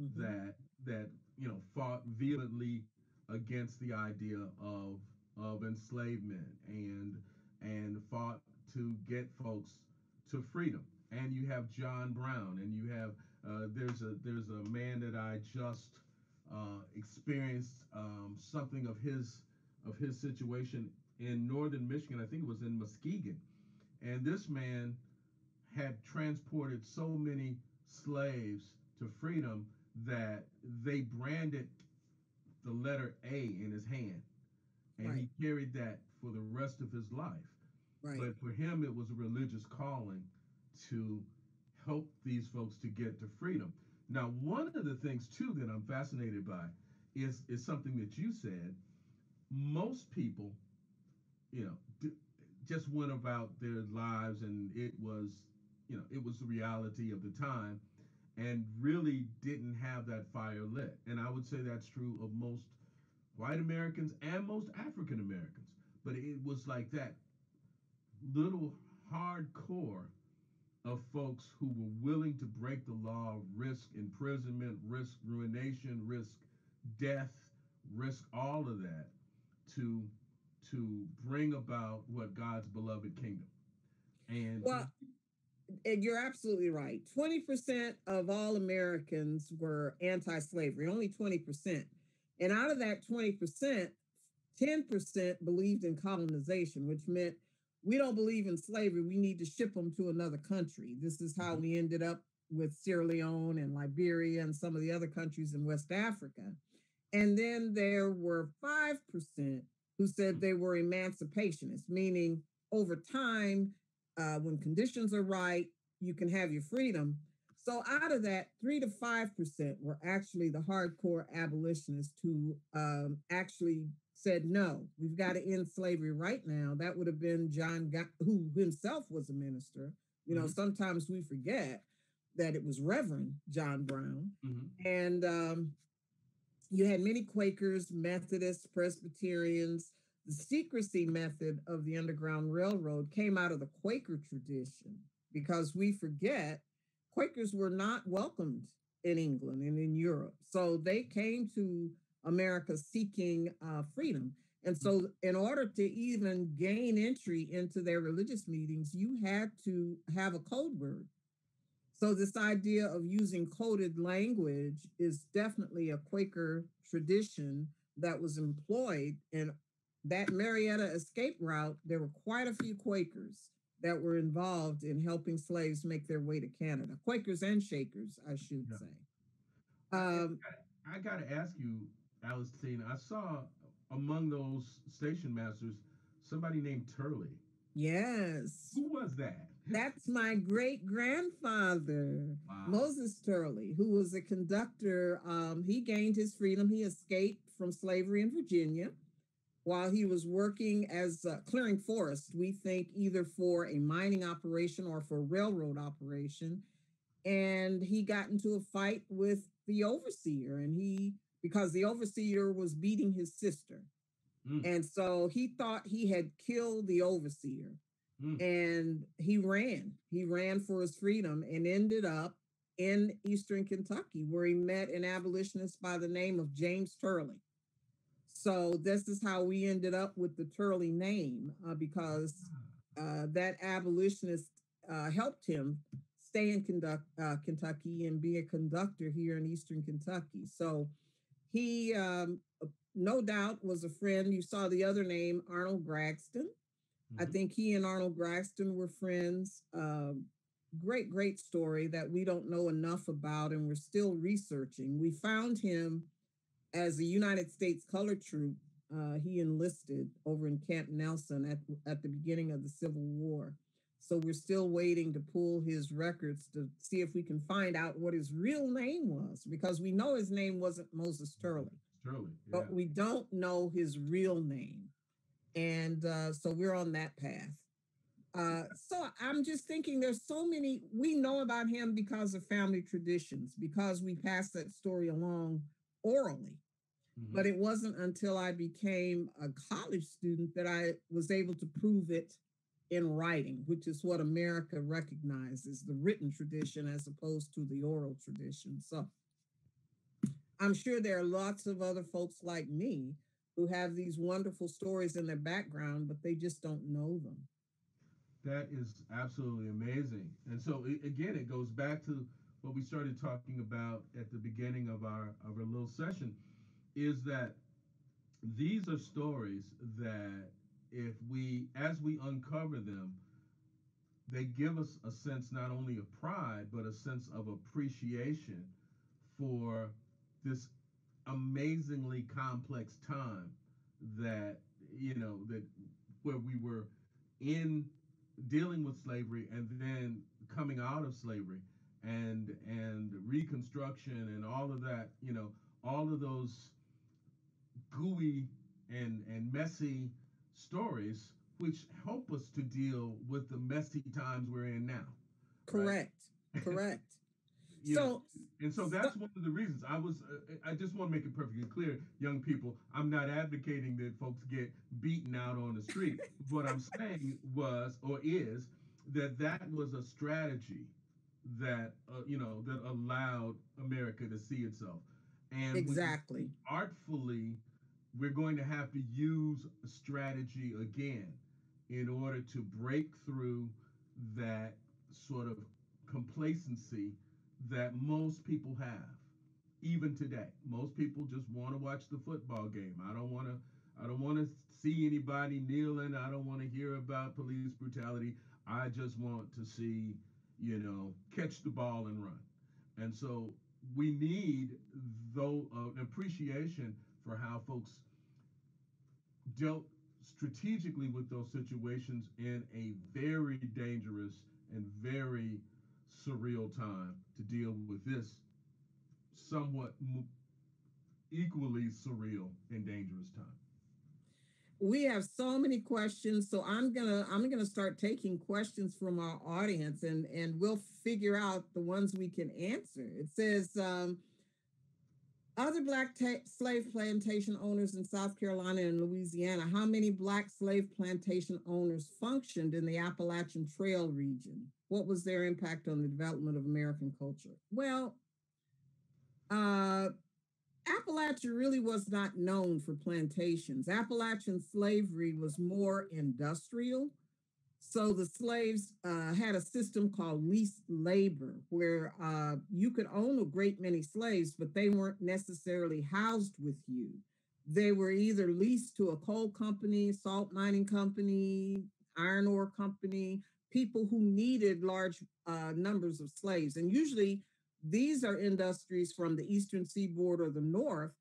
Mhm.
that fought vehemently against the idea of enslavement and fought to get folks to freedom. And you have John Brown, and you have there's a man that I just experienced something of his situation in northern Michigan. I think it was in Muskegon, and this man had transported so many slaves to freedom that they branded the letter A in his hand, and
Right,
he carried that for the rest of his life.
right.
But for him, it was a religious calling to help these folks to get to freedom. Now, one of the things too that I'm fascinated by is something that you said. Most people, you know, just went about their lives, and it was the reality of the time, and really didn't have that fire lit. And I would say that's true of most white Americans and most African Americans. But it was like that little hardcore of folks who were willing to break the law, risk imprisonment, risk ruination, risk death, risk all of that to bring about what God's beloved kingdom. And
Well, and you're absolutely right. 20% of all Americans were anti-slavery, only 20%. And out of that 20%, 10% believed in colonization, which meant we don't believe in slavery. We need to ship them to another country. This is how we ended up with Sierra Leone and Liberia and some of the other countries in West Africa. And then there were 5% who said they were emancipationists, meaning over time, when conditions are right, you can have your freedom. So out of that, 3 to 5% were actually the hardcore abolitionists who actually said, no, we've got to end slavery right now. That would have been who himself was a minister.
Mhm.
Sometimes we forget that it was Reverend John Brown.
Mhm.
And you had many Quakers, Methodists, Presbyterians. The secrecy method of the Underground Railroad came out of the Quaker tradition because we forget Quakers were not welcomed in England and in Europe. So they came to America seeking freedom. And so, in order to even gain entry into their religious meetings, you had to have a code word. So this idea of using coded language is definitely a Quaker tradition that was employed. And that Marietta escape route, there were quite a few Quakers that were involved in helping slaves make their way to Canada. Quakers and Shakers, I should
Yeah.
say.
I,
Um,
I got to ask you, Alicestyne, I saw among those station masters somebody named Turley.
yes,
Who was that?
that's my great grandfather,
Wow.
Moses Turley, who was a conductor. He gained his freedom. He escaped from slavery in Virginia while he was working as clearing forest, we think either for a mining operation or for a railroad operation. And he got into a fight with the overseer, because the overseer was beating his sister.
Mm,
And so he thought he had killed the overseer,
mm.
and he ran. He ran for his freedom and ended up in Eastern Kentucky, where he met an abolitionist by the name of James Turley. So this is how we ended up with the Turley name, because that abolitionist helped him stay in Kentucky and be a conductor here in Eastern Kentucky. So he, no doubt, was a friend. You saw the other name, Arnold Gragston. I
Mhm.
think he and Arnold Gragston were friends. great story that we don't know enough about, and we're still researching. We found him as a United States Color Troop. He enlisted over in Camp Nelson at the beginning of the Civil War. So we're still waiting to pull his records to see if we can find out what his real name was, because we know his name wasn't Moses Turley.
Turley, yeah.
But we don't know his real name. And so we're on that path. So I'm just thinking there's so many, we know about him because of family traditions, because we pass that story along orally. Mm-hmm. But it wasn't until I became a college student that I was able to prove it in writing, which is what America recognizes, the written tradition as opposed to the oral tradition. So I'm sure there are lots of other folks like me who have these wonderful stories in their background, but they just don't know them.
That is absolutely amazing. And so again, it goes back to what we started talking about at the beginning of our little session, is that these are stories that as we uncover them, they give us a sense not only of pride, but a sense of appreciation for this amazingly complex time that, that where we were in dealing with slavery and then coming out of slavery and Reconstruction and all of that, all of those gooey and messy stories which help us to deal with the messy times we're in now.
Correct. Right? Correct.
So that's one of the reasons I just want to make it perfectly clear, young people, I'm not advocating that folks get beaten out on the street. What I'm saying is that was a strategy that, that allowed America to see itself. And
exactly.
Artfully, we're going to have to use a strategy again in order to break through that sort of complacency that most people have, even today. Most people just want to watch the football game. I don't want to see anybody kneeling. I don't want to hear about police brutality. I just want to see, catch the ball and run. And so we need an appreciation for how folks dealt strategically with those situations in a very dangerous and very surreal time to deal with this somewhat equally surreal and dangerous time.
We have so many questions, so I'm gonna start taking questions from our audience, and we'll figure out the ones we can answer. It says, other Black slave plantation owners in South Carolina and Louisiana, how many Black slave plantation owners functioned in the Appalachian Trail region? What was their impact on the development of American culture? Well, Appalachia really was not known for plantations. Appalachian slavery was more industrial. So the slaves had a system called leased labor, where you could own a great many slaves, but they weren't necessarily housed with you. They were either leased to a coal company, salt mining company, iron ore company, people who needed large numbers of slaves. And usually these are industries from the eastern seaboard or the north,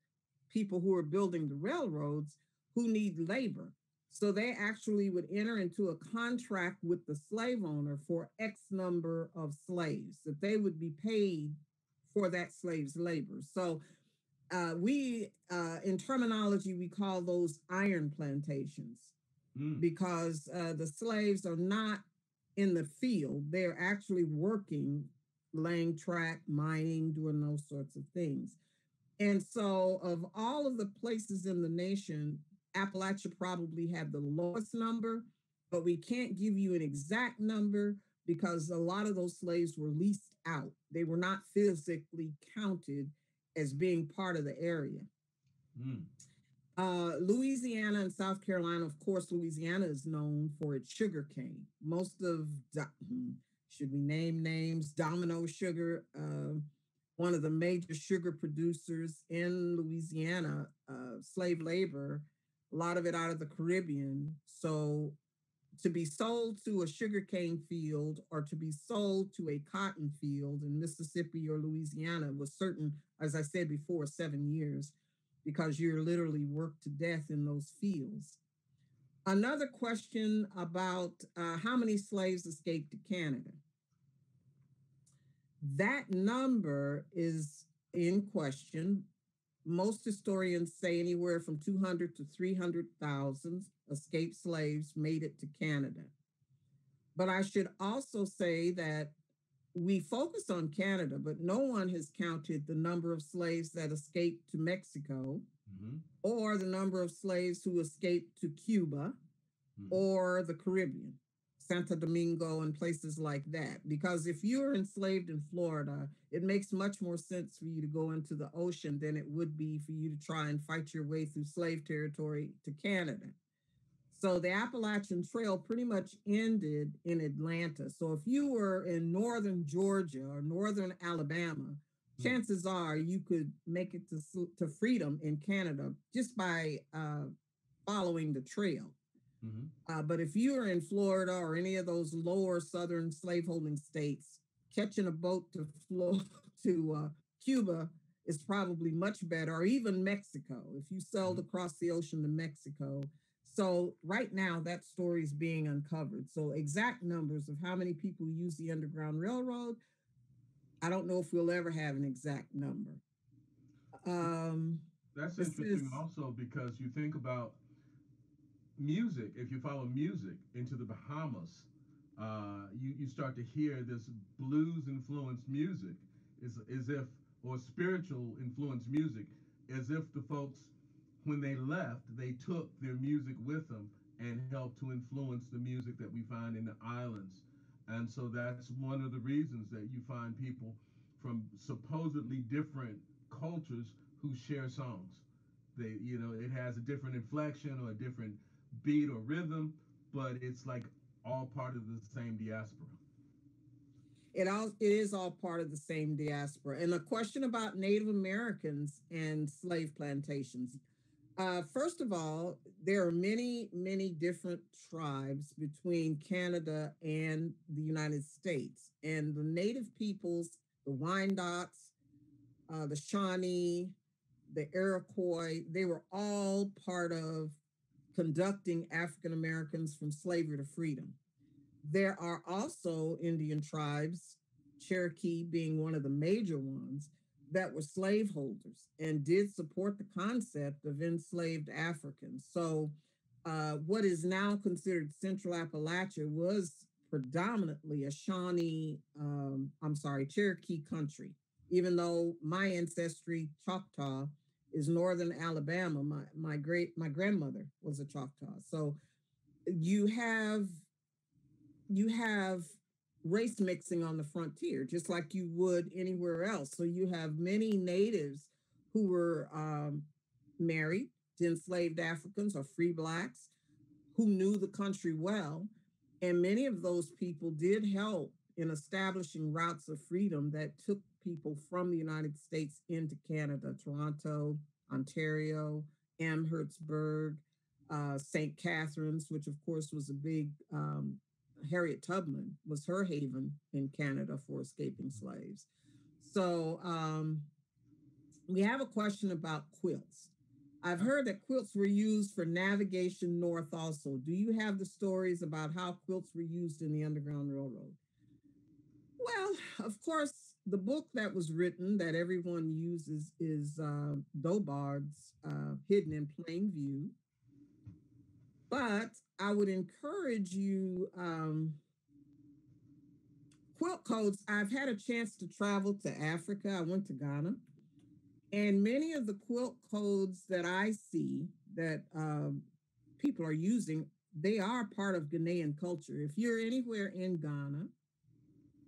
people who are building the railroads who need labor. So they actually would enter into a contract with the slave owner for X number of slaves, that they would be paid for that slave's labor. So in terminology, we call those iron plantations because the slaves are not in the field. They're actually working, laying track, mining, doing those sorts of things. And so of all of the places in the nation, Appalachia probably had the lowest number, but we can't give you an exact number because a lot of those slaves were leased out. They were not physically counted as being part of the area. Louisiana and South Carolina, of course, Louisiana is known for its sugar cane. Most of, should we name names? Domino Sugar, one of the major sugar producers in Louisiana, slave labor, a lot of it out of the Caribbean. So to be sold to a sugarcane field or to be sold to a cotton field in Mississippi or Louisiana was certain, as I said before, 7 years, because you're literally worked to death in those fields. Another question about how many slaves escaped to Canada. That number is in question. Most historians say anywhere from 200 to 300,000 escaped slaves made it to Canada. But I should also say that we focus on Canada, but no one has counted the number of slaves that escaped to Mexico, or the number of slaves who escaped to Cuba, or the Caribbean, Santo Domingo and places like that. Because if you're enslaved in Florida, it makes much more sense for you to go into the ocean than it would be for you to try and fight your way through slave territory to Canada. So the Appalachian Trail pretty much ended in Atlanta. So if you were in northern Georgia or northern Alabama, chances are you could make it to freedom in Canada just by following the trail. But if you're in Florida or any of those lower southern slaveholding states, catching a boat to Cuba is probably much better, or even Mexico, if you sailed across the ocean to Mexico. So right now, that story is being uncovered. So exact numbers of how many people use the Underground Railroad, I don't know if we'll ever have an exact number.
That's interesting also, because you think about music. If you follow music into the Bahamas, you start to hear this blues influenced music, as if, or spiritual influenced music, as if the folks, when they left, they took their music with them and helped to influence the music that we find in the islands. And so that's one of the reasons that you find people from supposedly different cultures who share songs. They, it has a different inflection or a different beat or rhythm, but it's like all part of the same diaspora.
It is all part of the same diaspora. And a question about Native Americans and slave plantations. First of all, there are many, many different tribes between Canada and the United States. And the Native peoples, the Wyandots, the Shawnee, the Iroquois, they were all part of conducting African Americans from slavery to freedom. There are also Indian tribes, Cherokee being one of the major ones, that were slaveholders and did support the concept of enslaved Africans. So what is now considered Central Appalachia was predominantly a Cherokee country, even though my ancestry, Choctaw, is northern Alabama. My grandmother was a Choctaw. So you have race mixing on the frontier, just like you would anywhere else. So you have many natives who were married to enslaved Africans or free blacks who knew the country well. And many of those people did help in establishing routes of freedom that took people from the United States into Canada, Toronto, Ontario, Amherstburg, St. Catharines, which of course was a big, Harriet Tubman was her haven in Canada for escaping slaves. So we have a question about quilts. I've heard that quilts were used for navigation north also. Do you have the stories about how quilts were used in the Underground Railroad? Well, of course, the book that was written that everyone uses is Dobard's Hidden in Plain View. But I would encourage you, Quilt Codes. I've had a chance to travel to Africa. I went to Ghana. And many of the quilt codes that I see that people are using, they are part of Ghanaian culture. If you're anywhere in Ghana,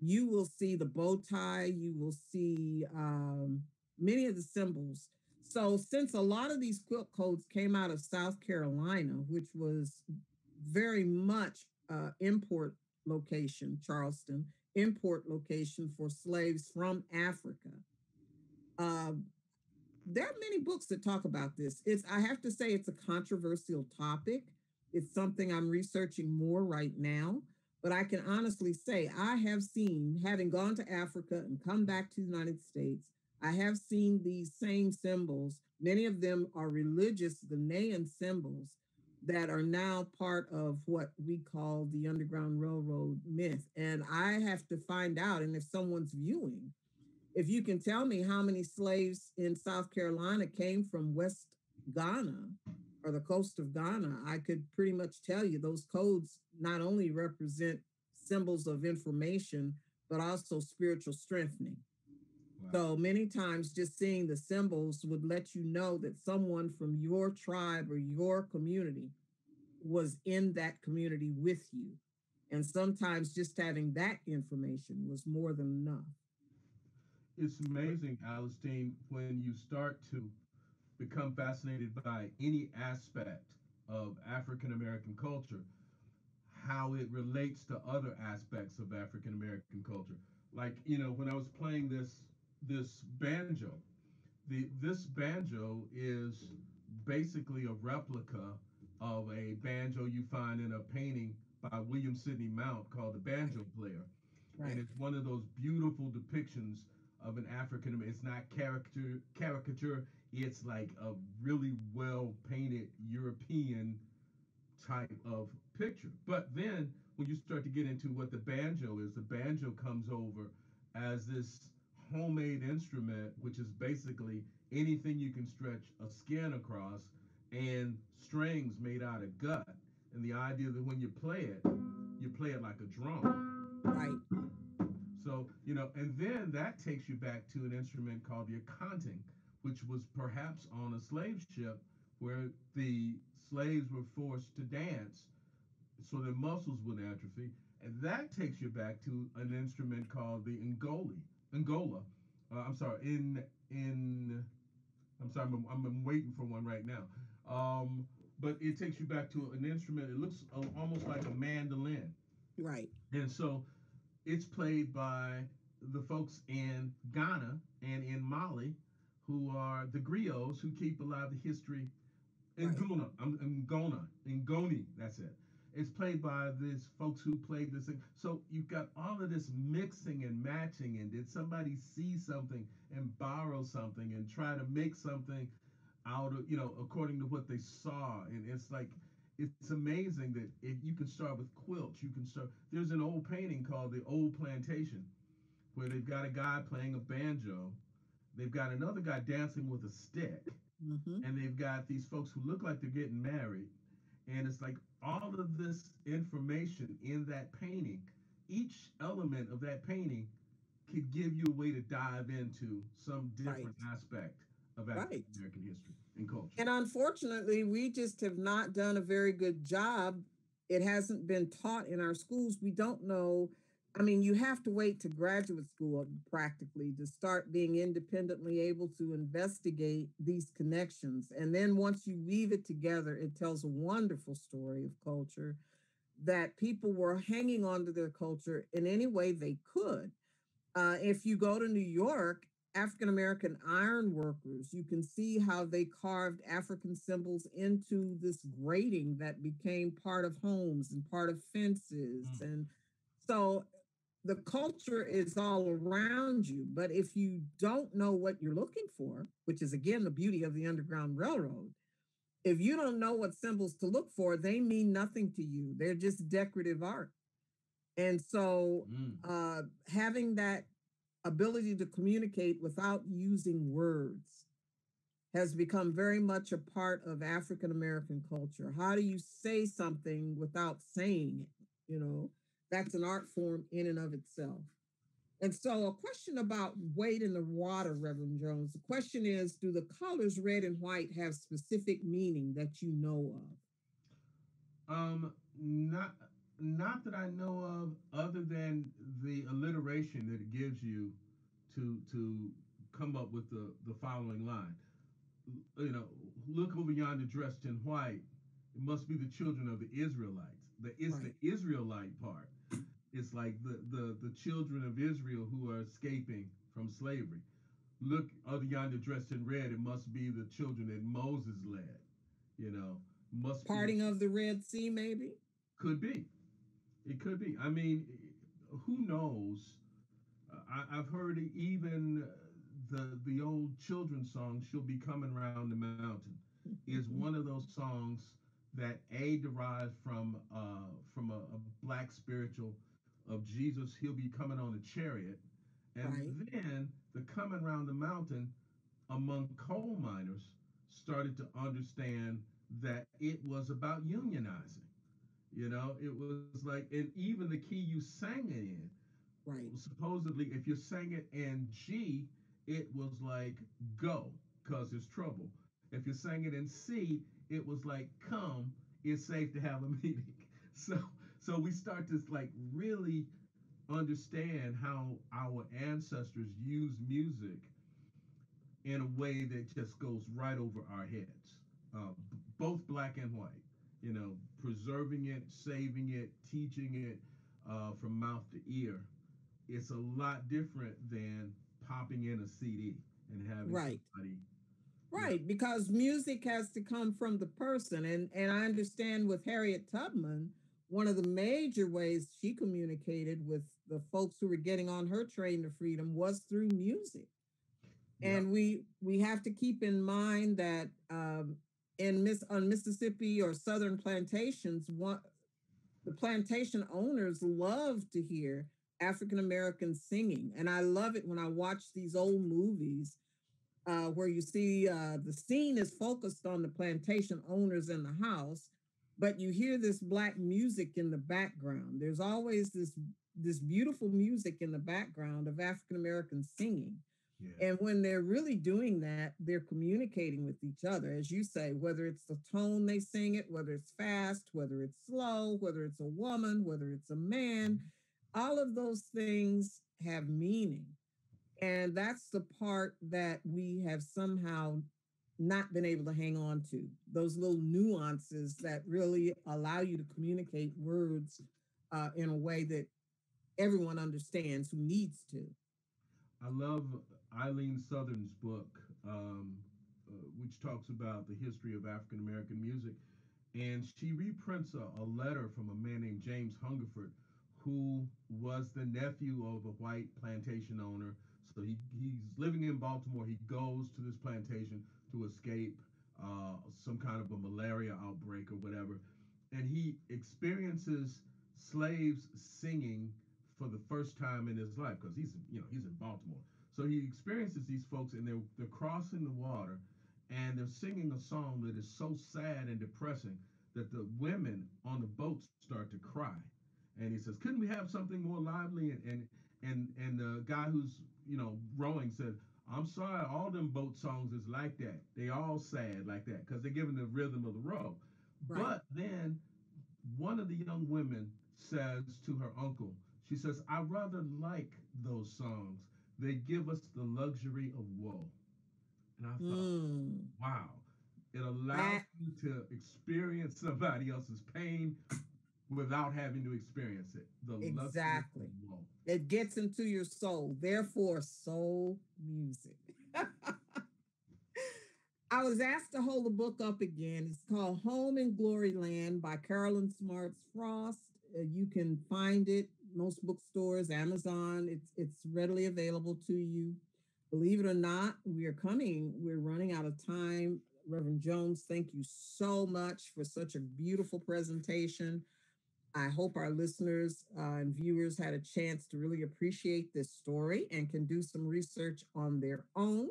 you will see the bow tie, you will see many of the symbols. So since a lot of these quilt codes came out of South Carolina, which was very much import location, Charleston, import location for slaves from Africa, there are many books that talk about this. I have to say it's a controversial topic It's something I'm researching more right now. But I can honestly say I have seen, having gone to Africa and come back to the United States, I have seen these same symbols. Many of them are religious Ghanaian symbols that are now part of what we call the Underground Railroad myth. And I have to find out, and if someone's viewing, if you can tell me how many slaves in South Carolina came from West Ghana or the coast of Ghana, I could pretty much tell you those codes not only represent symbols of information, but also spiritual strengthening.
Wow.
So many times just seeing the symbols would let you know that someone from your tribe or your community was in that community with you. And sometimes just having that information was more than enough.
It's amazing, Alicestyne, when you start to become fascinated by any aspect of African American culture, how it relates to other aspects of African American culture. Like, when I was playing this banjo, this banjo is basically a replica of a banjo you find in a painting by William Sidney Mount called The Banjo Player. And
Right.
it's one of those beautiful depictions of an African. It's not caricature. It's like a really well painted European type of picture. But then when you start to get into what the banjo comes over as this homemade instrument, which is basically anything you can stretch a skin across and strings made out of gut. And the idea that when you play it like a drum.
Right.
So, and then that takes you back to an instrument called the accounting, which was perhaps on a slave ship where the slaves were forced to dance so their muscles would atrophy. And that takes you back to an instrument called the Angola. I'm sorry, I'm sorry, I'm waiting for one right now. But it takes you back to an instrument. It looks almost like a mandolin.
Right.
And so it's played by the folks in Ghana and in Mali, who are the griots who keep alive the history.
Right.
Ngoni, that's it. It's played by these folks who played this thing. So you've got all of this mixing and matching. And did somebody see something and borrow something and try to make something out of, according to what they saw? And it's like, it's amazing that if you can start with quilts, you can start. There's an old painting called the Old Plantation where they've got a guy playing a banjo. They've got another guy dancing with a stick.
Mm-hmm.
And they've got these folks who look like they're getting married. And it's like all of this information in that painting, each element of that painting could give you a way to dive into some
Right.
different aspect of African
Right.
American history and culture.
And unfortunately, we just have not done a very good job. It hasn't been taught in our schools. We don't know. I mean, you have to wait to graduate school practically to start being independently able to investigate these connections. And then once you weave it together, it tells a wonderful story of culture that people were hanging on to their culture in any way they could. If you go to New York, African American iron workers, you can see how they carved African symbols into this grating that became part of homes and part of fences.
Mm.
And so the culture is all around you. But if you don't know what you're looking for, which is again the beauty of the Underground Railroad, if you don't know what symbols to look for, they mean nothing to you. They're just decorative art. And so
Mm.
having that ability to communicate without using words has become very much a part of African American culture. How do you say something without saying it? That's an art form in and of itself. And so, a question about weight in the water, Reverend Jones. The question is, do the colors red and white have specific meaning that you know
Not that I know of, other than the alliteration that it gives you to come up with the following line. Look over yonder dressed in white. It must be the children of the Israelites. It's
of?
the
Right.
Israelite part. It's like the children of Israel who are escaping from slavery. Look over yonder dressed in red. It must be the children that Moses led. You know, must be
Parting of the Red Sea, maybe?
could be. It could be. I mean, who knows? I've heard even the old children's song "She'll Be Coming Round the Mountain" is one of those songs that derives from a black spiritual of Jesus. He'll be coming on a chariot,
Right,
and then the coming round the mountain among coal miners started to understand that it was about unionizing. You know, it was like, and even the key you sang it in,
right.
supposedly, if you sang it in G, it was like go, cause there's trouble. If you sang it in C, it was like come, it's safe to have a meeting. So, so we start to like really understand how our ancestors used music in a way that just goes right over our heads, both black and white. You know, preserving it, saving it, teaching it from mouth to ear. It's a lot different than popping in a CD and having
Right.
somebody. Yeah,
Right, because music has to come from the person. And I understand with Harriet Tubman, one of the major ways she communicated with the folks who were getting on her train to freedom was through music.
yeah,
And we have to keep in mind that on Mississippi or Southern plantations, the plantation owners love to hear African Americans singing. And I love it when I watch these old movies where you see the scene is focused on the plantation owners in the house, but you hear this black music in the background. There's always this beautiful music in the background of African Americans singing.
yeah.
And when they're really doing that, they're communicating with each other, as you say, whether it's the tone they sing it, whether it's fast, whether it's slow, whether it's a woman, whether it's a man, all of those things have meaning. And that's the part that we have somehow not been able to hang on to, those little nuances that really allow you to communicate words in a way that everyone understands who needs to.
I love Eileen Southern's book, which talks about the history of African American music. And she reprints a letter from a man named James Hungerford, who was the nephew of a white plantation owner. So he's living in Baltimore. He goes to this plantation to escape some kind of a malaria outbreak or whatever. And he experiences slaves singing for the first time in his life because he's in Baltimore. So he experiences these folks and they're crossing the water and they're singing a song that is so sad and depressing that the women on the boat start to cry. And he says, "Couldn't we have something more lively?" And the guy who's rowing said, "I'm sorry, all them boat songs is like that. They all sad like that because they're giving the rhythm of the row."
Right.
But then one of the young women says to her uncle, she says, "I rather like those songs. They give us the luxury of woe." And I thought,
Mm,
wow, it allows
that
you to experience somebody else's pain without having to experience it. The luxury of
exactly.
woe.
It gets into your soul, therefore, soul music. I was asked to hold the book up again. It's called Home in Glory Land by Carolyn Smarts Frost. You can find it most bookstores, Amazon. It's readily available to you. Believe it or not, we're running out of time. Reverend Jones, thank you so much for such a beautiful presentation. I hope our listeners and viewers had a chance to really appreciate this story and can do some research on their own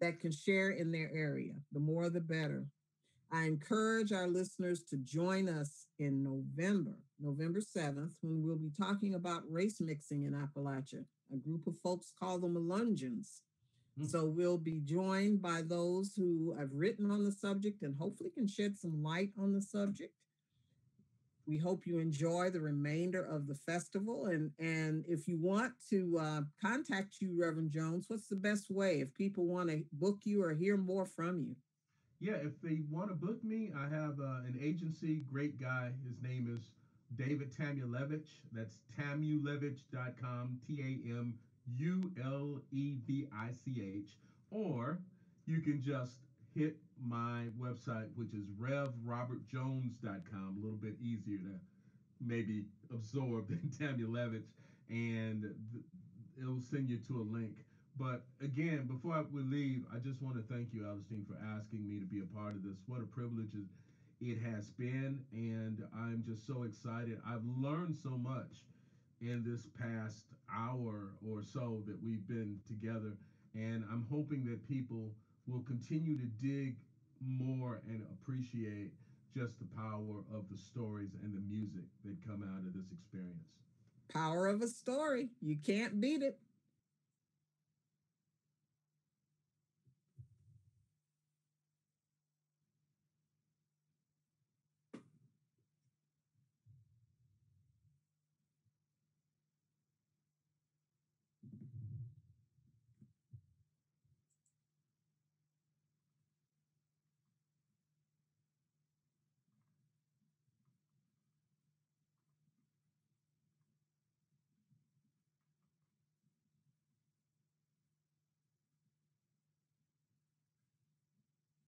that can share in their area. The more, the better. I encourage our listeners to join us in November 7th, when we'll be talking about race mixing in Appalachia. A group of folks call them Melungeons.
Hmm.
So we'll be joined by those who have written on the subject and hopefully can shed some light on the subject. We hope you enjoy the remainder of the festival. And if you want to contact you, Reverend Jones, what's the best way if people want to book you or hear more from you?
Yeah, if they want to book me, I have an agency, great guy. His name is David Tamulevich. That's tamulevich.com, TAMULEVICH. Or you can just hit my website, which is revrobertjones.com, a little bit easier to maybe absorb than Tammy Levitt, and it'll send you to a link. But again, before we leave, I just want to thank you, Alicestyne, for asking me to be a part of this. What a privilege it has been, and I'm just so excited. I've learned so much in this past hour or so that we've been together, and I'm hoping that people will continue to dig more and appreciate just the power of the stories and the music that come out of this experience.
Power of a story. You can't beat it.